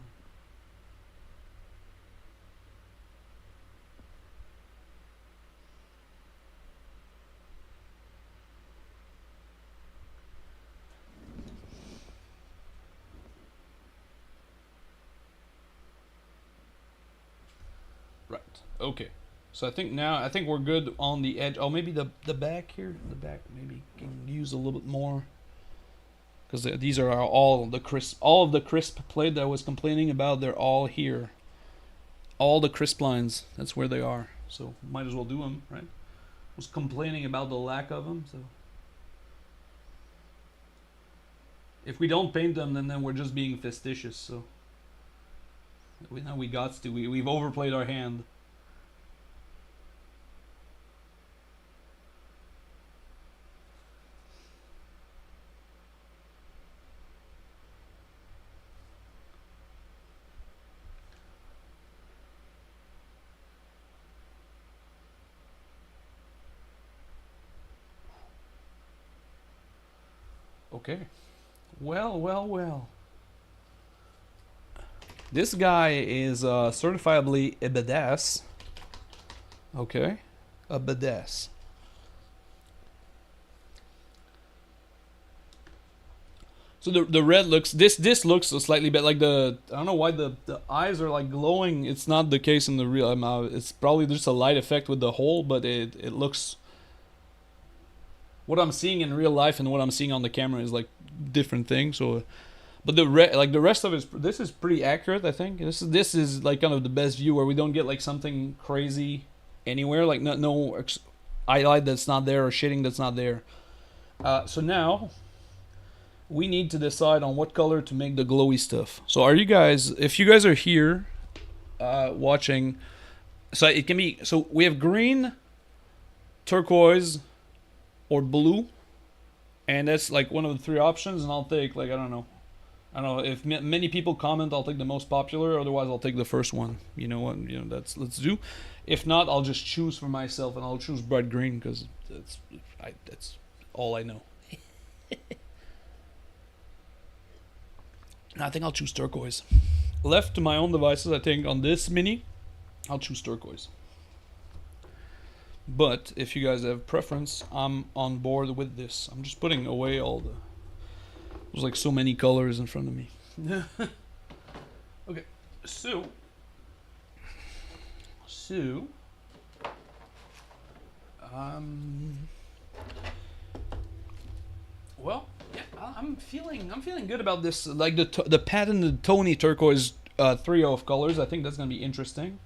Right. Okay. So I think we're good on the edge. Oh, maybe the back here. The back maybe can use a little bit more. Because these are all of the crisp plate that I was complaining about. They're all here. All the crisp lines. That's where they are. So might as well do them, right? I was complaining about the lack of them. So if we don't paint them, then we're just being facetious. So we got to. We've overplayed our hand. Okay. Well. This guy is certifiably a badass. Okay. A badass. So the red looks this looks slightly better. Like I don't know why the eyes are like glowing. It's not the case in the real. It's probably just a light effect with the hole, but it looks. What I'm seeing in real life and what I'm seeing on the camera is like different things. So, but the rest of it, this is pretty accurate. I think this is like kind of the best view where we don't get like something crazy anywhere. Like no highlight that's not there or shading that's not there. So now we need to decide on what color to make the glowy stuff. So if you guys are here watching, so it can be, so we have green, turquoise, or blue, and that's like one of the three options, and I'll take like I don't know if many people comment, I'll take the most popular, otherwise I'll take the first one. You know what, let's do. If not, I'll just choose for myself, and I'll choose bright green because that's all I know. I think I'll choose turquoise. Left to my own devices, I think on this mini, I'll choose turquoise. But if you guys have preference, I'm on board with this. I'm just putting away all the... There's like so many colors in front of me. Okay, so... Well, yeah, I'm feeling good about this. Like the patented Tony turquoise trio of colors. I think that's gonna be interesting.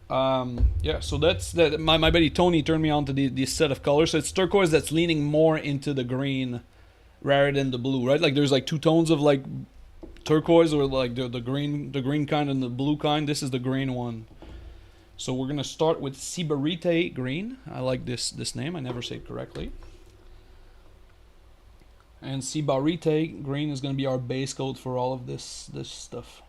Yeah, so that's that. My buddy Tony turned me on to this set of colors. So it's turquoise that's leaning more into the green, rather than the blue, right? Like there's like two tones of like turquoise, or like the green kind and the blue kind. This is the green one. So we're gonna start with Sibarite green. I like this name. I never say it correctly. And Sibarite green is gonna be our base coat for all of this stuff.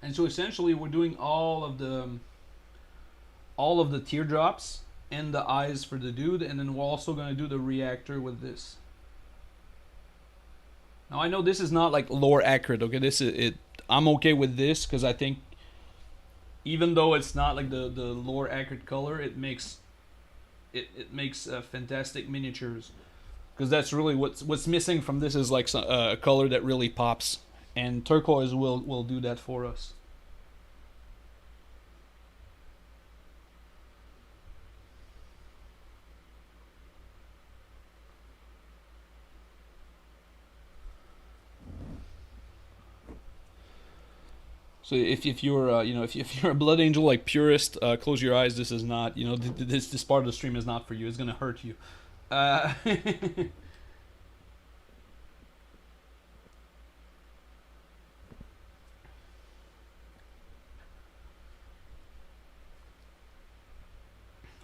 And so essentially we're doing all of the teardrops and the eyes for the dude, and then we're also going to do the reactor with this. Now I know this is not like lore accurate, okay? This is it. I'm okay with this because I think even though it's not like the lore accurate color, it makes fantastic miniatures. Because that's really what's missing from this is like a color that really pops, and turquoise will do that for us. So if you're if you're a blood angel like purist, close your eyes. This is not this part of the stream is not for you. It's gonna hurt you. Uh,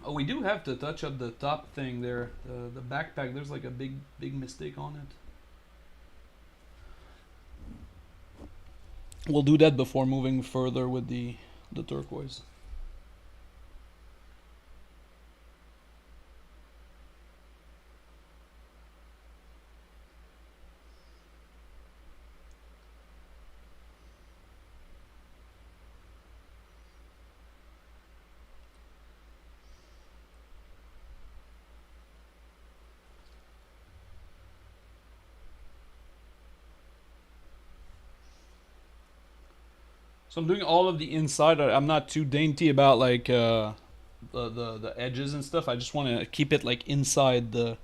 oh, we do have to touch up the top thing there. The backpack. There's like a big mistake on it. We'll do that before moving further with the turquoise. So I'm doing all of the inside. I'm not too dainty about like the edges and stuff. I just want to keep it like inside the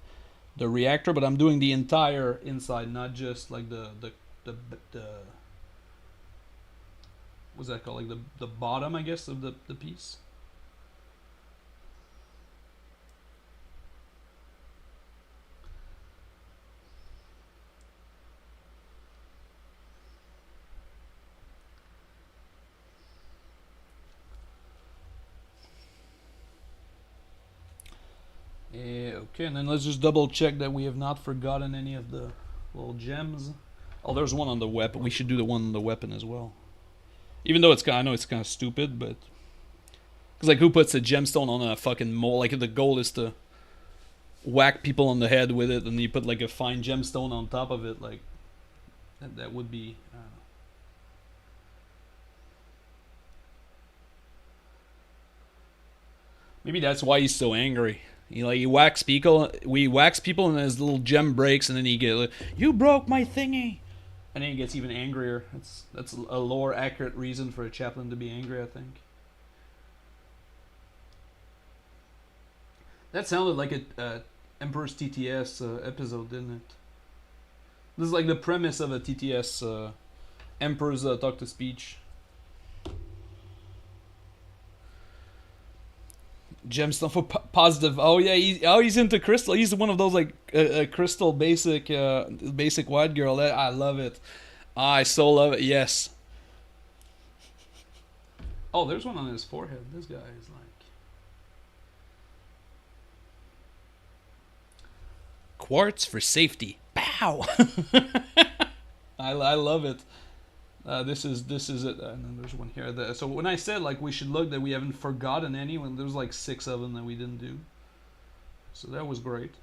reactor, but I'm doing the entire inside, not just like the what's that called? Like the bottom, I guess, of the piece. Okay, and then let's just double check that we have not forgotten any of the little gems. Oh, there's one on the weapon. We should do the one on the weapon as well. Even though I know it's kind of stupid, but because like who puts a gemstone on a fucking mole? Like the goal is to whack people on the head with it, and you put like a fine gemstone on top of it. Like that would be. Maybe that's why he's so angry. He whacks people. We wax people, and his little gem breaks, and then he get like, "You broke my thingy," and then he gets even angrier. That's a lore accurate reason for a chaplain to be angry, I think. That sounded like a Emperor's TTS episode, didn't it? This is like the premise of a TTS Emperor's talk to speech. Gemstone for positive. Oh yeah, he's into crystal. He's one of those like crystal basic white girl. I love it. I so love it. Yes. Oh, there's one on his forehead. This guy is like quartz for safety. Pow. I love it. This is it, and then there's one here. So when I said like we should look that we haven't forgotten any, when there's like 6 of them that we didn't do, so that was great.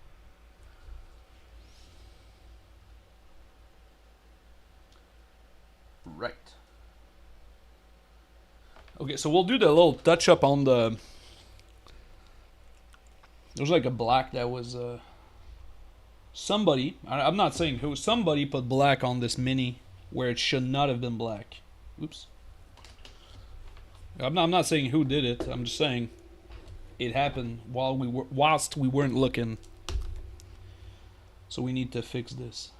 Right. Okay, so we'll do the little touch up on the. There's like a black that was somebody. I'm not saying who. Somebody put black on this mini where it should not have been black. Oops. I'm not saying who did it. I'm just saying it happened whilst we weren't looking. So we need to fix this.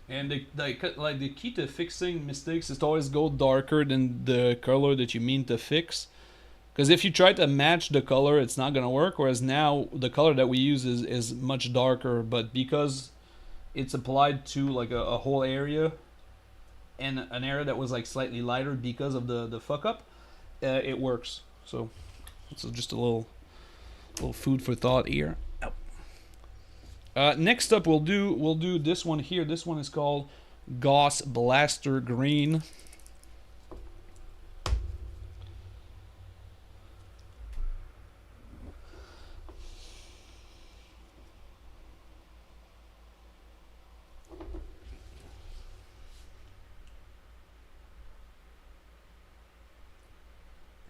And the key to fixing mistakes is to always go darker than the color that you mean to fix. Because if you try to match the color, it's not gonna work. Whereas now the color that we use is much darker, but because it's applied to like a whole area and an area that was like slightly lighter because of the fuck up, it works. So it's just a little food for thought here. Next up, we'll do this one here. This one is called Gauss Blaster Green.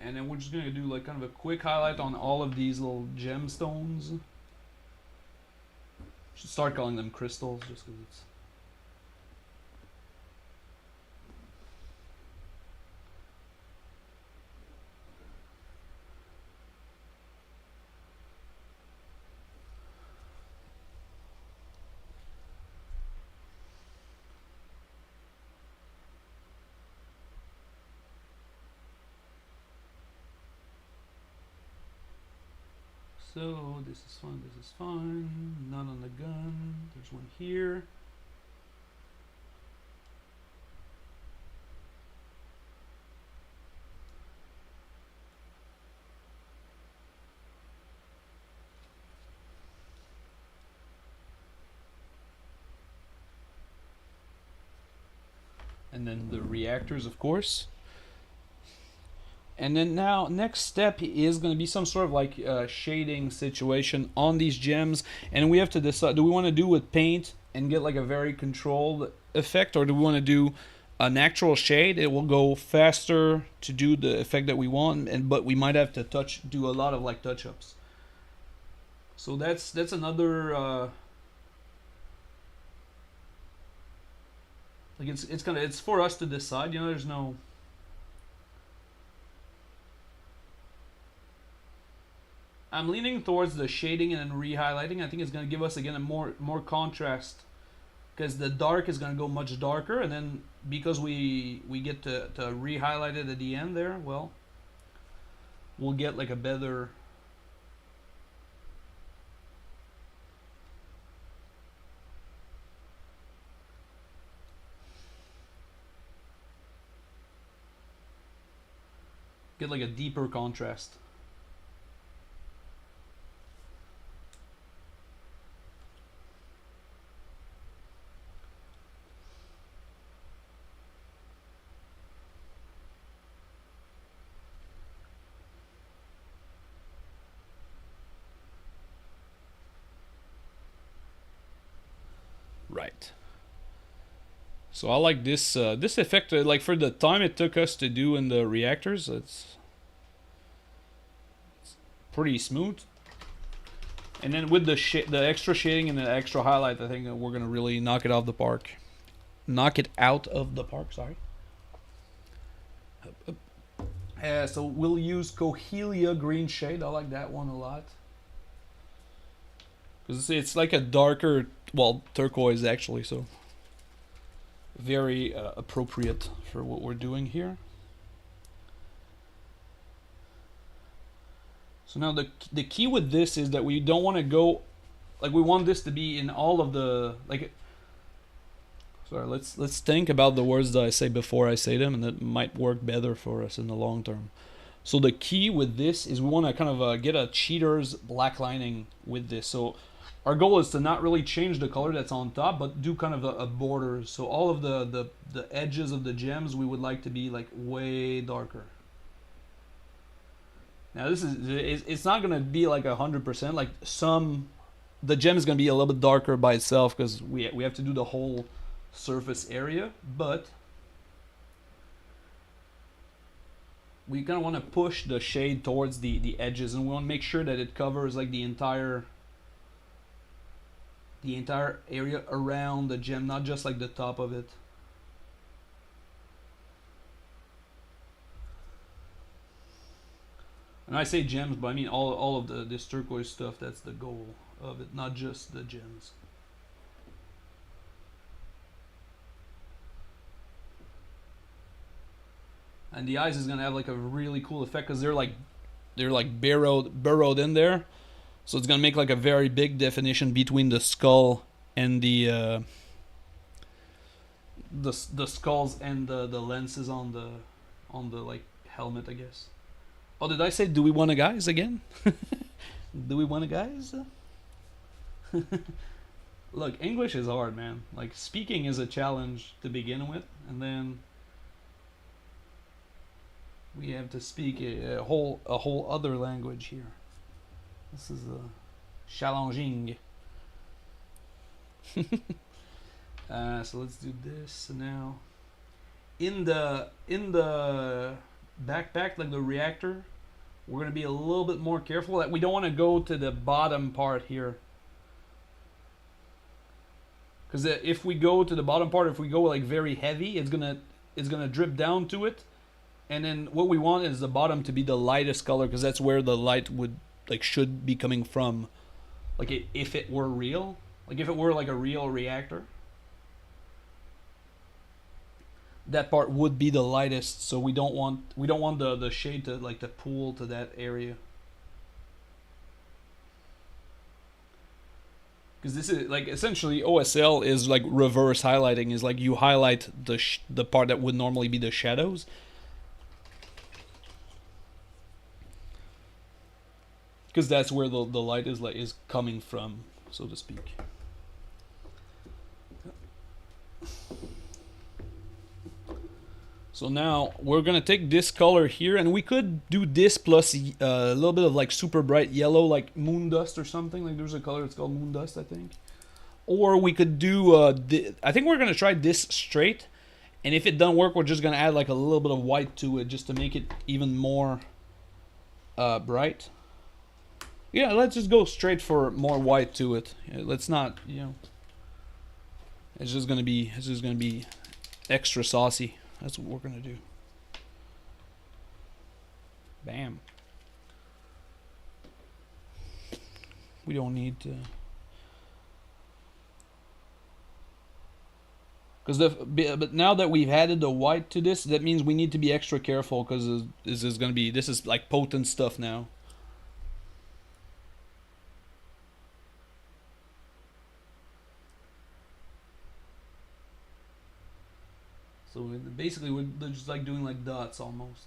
And then we're just gonna do like kind of a quick highlight on all of these little gemstones. Should start calling them crystals just because it's... So this is fine, this is fine. None on the gun. There's one here. And then the reactors, of course. And then now, next step is going to be some sort of like shading situation on these gems. And we have to decide, do we want to do with paint and get like a very controlled effect? Or do we want to do a natural shade? It will go faster to do the effect that we want, but we might have to do a lot of like touch-ups. So that's another... like it's for us to decide, you know, there's no... I'm leaning towards the shading and re-highlighting. I think it's going to give us again a more contrast, because the dark is going to go much darker, and then because we get to re-highlight it at the end there, well, we'll get like a better... get like a deeper contrast. Right. So I like this this effect. Like for the time it took us to do in the reactors, it's pretty smooth. And then with the extra shading and the extra highlight, I think that we're gonna really knock it out of the park. Knock it out of the park. Sorry. So we'll use Cohelia green shade. I like that one a lot. Because it's like a darker, well, turquoise actually, so very appropriate for what we're doing here. So now the key with this is that we don't want to go, like we want this to be in all of the, like, sorry, let's think about the words that I say before I say them, and that might work better for us in the long term. So the key with this is we want to kind of get a cheater's black lining with this. So our goal is to not really change the color that's on top, but do kind of a border. So all of the edges of the gems we would like to be like way darker. Now this is, it's not going to be like 100%. Like the gem is going to be a little bit darker by itself because we have to do the whole surface area, but we kind of want to push the shade towards the edges, and we want to make sure that it covers like the entire area around the gem, not just like the top of it. And I say gems, but I mean all of this turquoise stuff. That's the goal of it, not just the gems. And the eyes is gonna have like a really cool effect because they're like burrowed in there, so it's gonna make like a very big definition between the skull and the skulls and the lenses on the like helmet, I guess. Oh, did I say do we want a guys again? Do we want a guys? Look, English is hard, man. Like speaking is a challenge to begin with, and then we have to speak a whole other language here. This is challenging. So let's do this now. In the backpack, like the reactor, we're gonna be a little bit more careful that we don't want to go to the bottom part here. Because if we go to the bottom part, if we go like very heavy, it's gonna drip down to it. And then what we want is the bottom to be the lightest color, because that's where the light would should be coming from. Like if it were real, like if it were like a real reactor, that part would be the lightest. So we don't want the shade to to pool to that area. Because this is like essentially OSL is like reverse highlighting, is like you highlight the part that would normally be the shadows. Because that's where the light is coming from, so to speak. So now we're gonna take this color here, and we could do this plus a little bit of like super bright yellow, like moon dust or something. Like there's a color that's called moon dust, I think. Or we could do I think we're gonna try this straight, and if it doesn't work, we're just gonna add like a little bit of white to it just to make it even more bright. Yeah, let's just go straight for more white to it. Let's not, it's just gonna be extra saucy. That's what we're gonna do. Bam. We don't need to, but now that we've added the white to this, that means we need to be extra careful, because this is like potent stuff now. So basically we're just like doing like dots almost.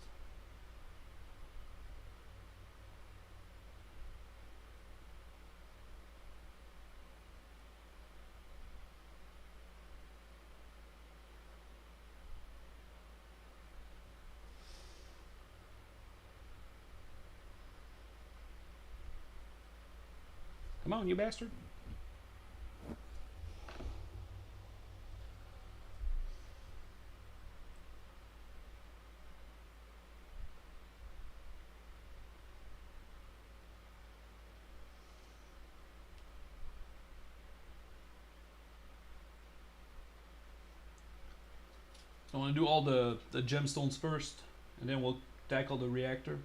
Come on, you bastard. So I want to do all the gemstones first, and then we'll tackle the reactor.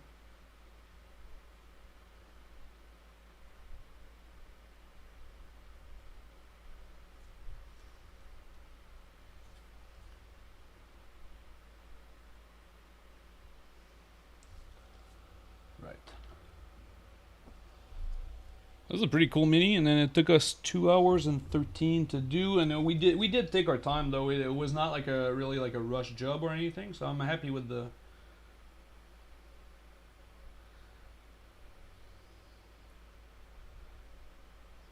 Right. That was a pretty cool mini, and then it took us 2 hours and 13 to do, and we did take our time though. It was not like a really like a rush job or anything, so I'm happy with the.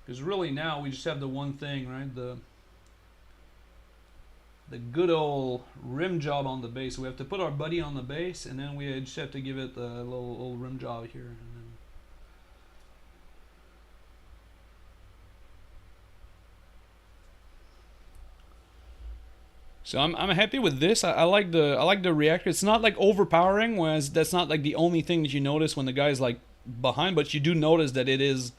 Because really now we just have the one thing, right? The good old rim job on the base. We have to put our buddy on the base, and then we just have to give it a little rim job here. And then So I'm happy with this. I like the reactor. It's not like overpowering, whereas that's not like the only thing that you notice when the guy's like behind, but you do notice that it is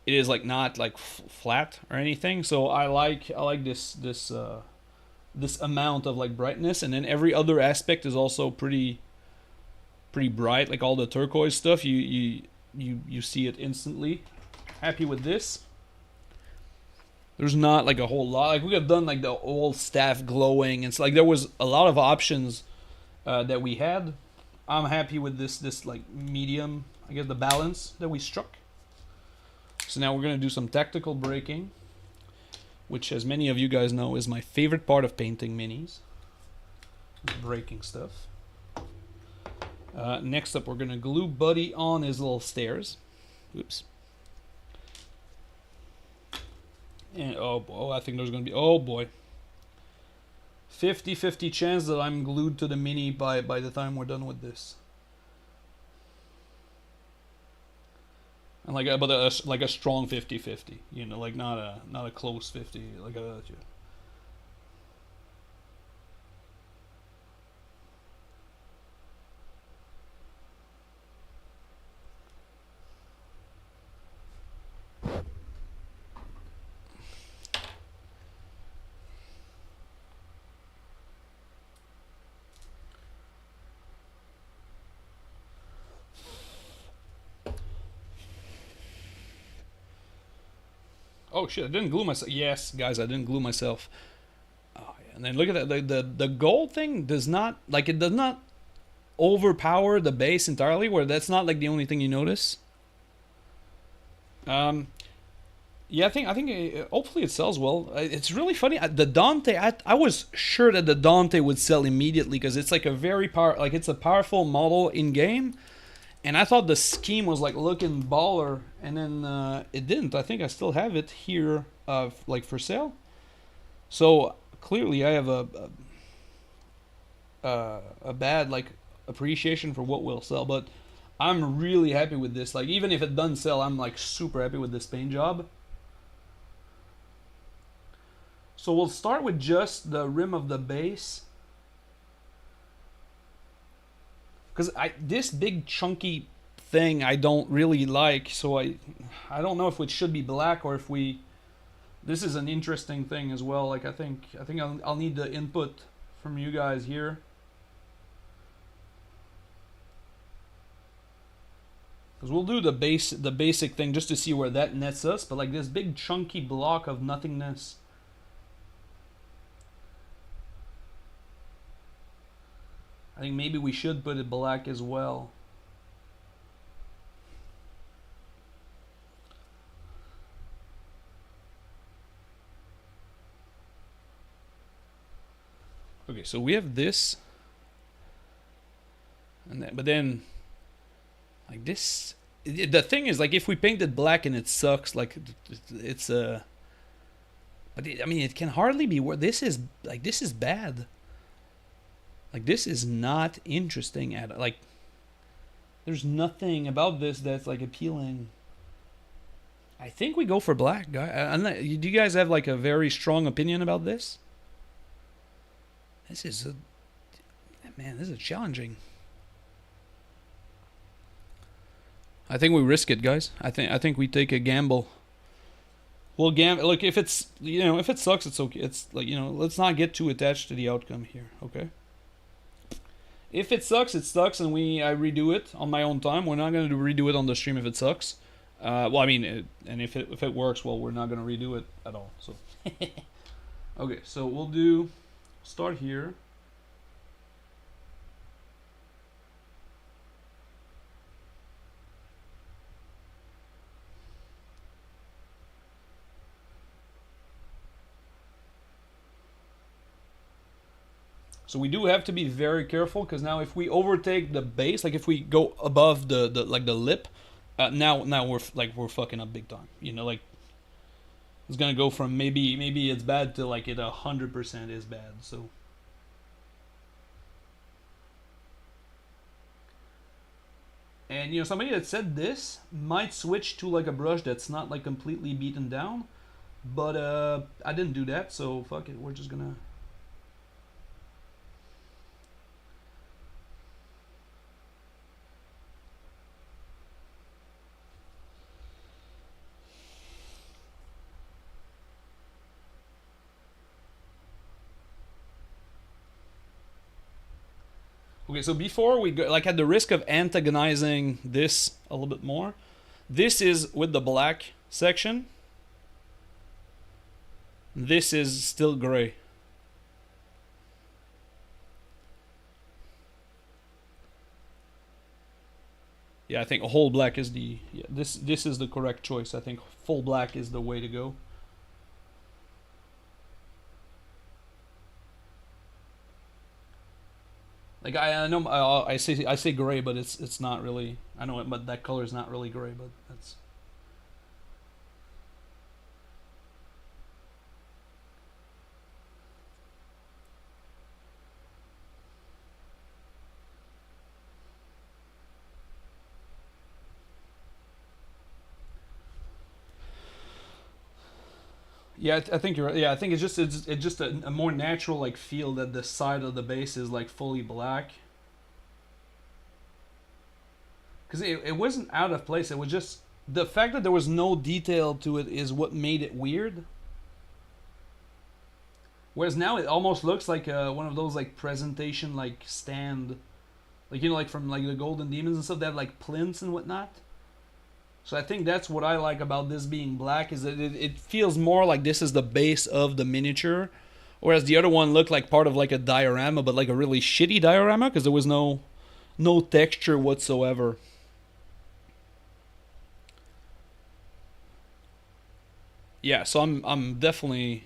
like not like flat or anything. So I like this amount of like brightness, and then every other aspect is also pretty bright. Like all the turquoise stuff, you see it instantly. Happy with this. There's not like a whole lot. Like we could have done like the old staff glowing, and it's like there was a lot of options that we had. I'm happy with this like medium. I guess the balance that we struck. So now we're gonna do some tactical breaking, which, as many of you guys know, is my favorite part of painting minis. Breaking stuff. Next up, we're gonna glue Buddy on his little stairs. Oops. And oh, I think there's gonna be, oh boy, 50-50 chance that I'm glued to the mini by the time we're done with this. And like, but like a strong 50-50, you know, like not a close 50, like a. Oh shit! I didn't glue myself. Yes, guys, I didn't glue myself. Oh yeah, and then look at that. The gold thing does not like it does not overpower the base entirely. Where that's not like the only thing you notice. Yeah, I think hopefully it sells well. It's really funny. The Dante, I was sure that the Dante would sell immediately because it's like a very it's a powerful model in game. And I thought the scheme was like looking baller, and then it didn't. I think I still have it here, like for sale. So clearly, I have a bad like appreciation for what will sell. But I'm really happy with this. Like even if it doesn't sell, I'm like super happy with this paint job. So we'll start with just the rim of the base. Because this big chunky thing I don't really like, so I don't know if it should be black or if we. This is an interesting thing as well. Like I think I'll need the input from you guys here. Because we'll do the basic thing just to see where that nets us. But like this big chunky block of nothingness. I think maybe we should put it black as well. Okay, so we have this, and then, but then, like this. The thing is, like, if we paint it black and it sucks, like, it's a. But I mean, it can hardly be. This is like this is bad. Like this is not interesting at like. There's nothing about this that's like appealing. I think we go for black, guy. Do you guys have like a very strong opinion about this? This is man. This is challenging. I think we risk it, guys. I think we take a gamble. We'll gamble. Look, if it's if it sucks, it's okay. It's like let's not get too attached to the outcome here. Okay. If it sucks, it sucks, and I redo it on my own time. We're not gonna redo it on the stream if it sucks. Well, I mean, and if it works, well, we're not gonna redo it at all. So, okay, so we'll start here. So we do have to be very careful because now if we overtake the base, like if we go above the lip, now we're fucking up big time. Like it's gonna go from maybe it's bad to like it 100% is bad. So and somebody that said this might switch to like a brush that's not like completely beaten down, but I didn't do that, so fuck it. We're just gonna. Okay, so before we go, like at the risk of antagonizing this a little bit more, this is with the black section. This is still gray. Yeah, I think whole black is the this is the correct choice. I think full black is the way to go. Like I know I say gray, but it's not really. I know it, but that color is not really gray, but that's. Yeah, I think you're right. Yeah, I think it's just a more natural like feel that the side of the base is like fully black. Because it wasn't out of place. It was just the fact that there was no detail to it is what made it weird. Whereas now it almost looks like one of those like presentation like stand, like you know like from like the Golden Demons and stuff that have, like plinths and whatnot. So I think that's what I like about this being black is that it feels more like this is the base of the miniature, whereas the other one looked like part of like a diorama, but like a really shitty diorama because there was no texture whatsoever. Yeah, so I'm definitely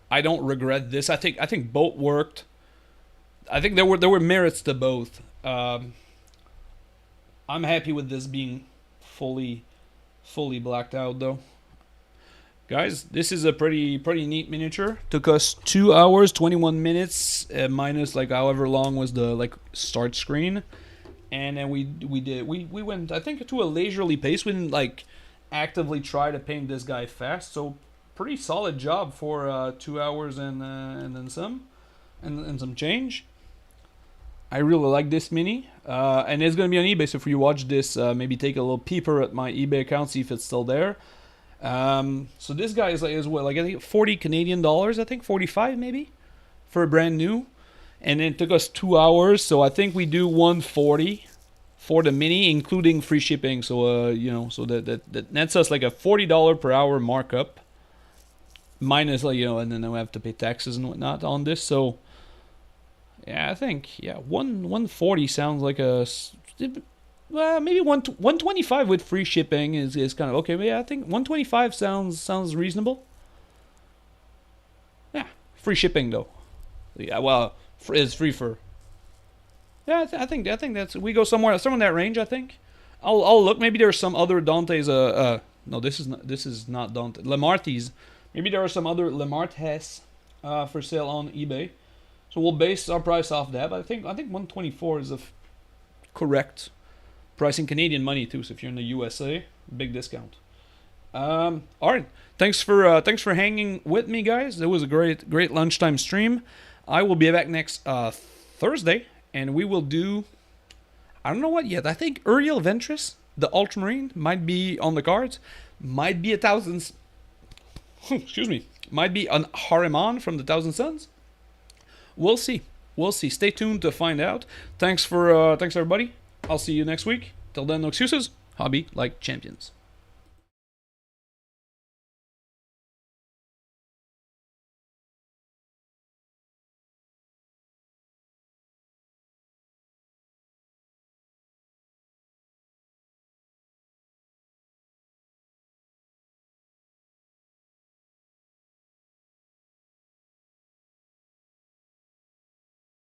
I don't regret this. I think both worked. I think there were merits to both. I'm happy with this being fully blacked out though. Guys, this is a pretty neat miniature. Took us 2 hours 21 minutes minus like however long was the like start screen, and then we went I think to a leisurely pace. We didn't like actively try to paint this guy fast, so pretty solid job for 2 hours and then some and some change. I really like this mini, and it's going to be on eBay, so if you watch this, maybe take a little peeper at my eBay account, see if it's still there. So this guy is what, like I think 40 Canadian dollars, I think 45 maybe, for a brand new, and it took us 2 hours, so I think we do 140 for the mini, including free shipping, so you know, so that nets us like a $40 per hour markup, minus like, you know, and then we have to pay taxes and whatnot on this, so. Yeah, I think 140 sounds like a maybe 125 with free shipping is kind of okay. But yeah, I think 125 sounds reasonable. Yeah, free shipping though. Yeah, well, it's free for. Yeah, I think that's we go somewhere in that range. I think. I'll look. Maybe there's some other Dante's. No, this is not Dante. Lemartes. Maybe there are some other Lemartes for sale on eBay. So we'll base our price off that, but I think 124 is a correct price in Canadian money too. So if you're in the USA, big discount. All right, thanks for hanging with me, guys. It was a great lunchtime stream. I will be back next Thursday, and we will do. I don't know what yet. I think Uriel Ventress, the Ultramarine, might be on the cards. Might be a Thousand. Excuse me. Might be an Harimon from the Thousand Suns. We'll see. Stay tuned to find out. Thanks everybody. I'll see you next week. Till then, no excuses. Hobby like champions.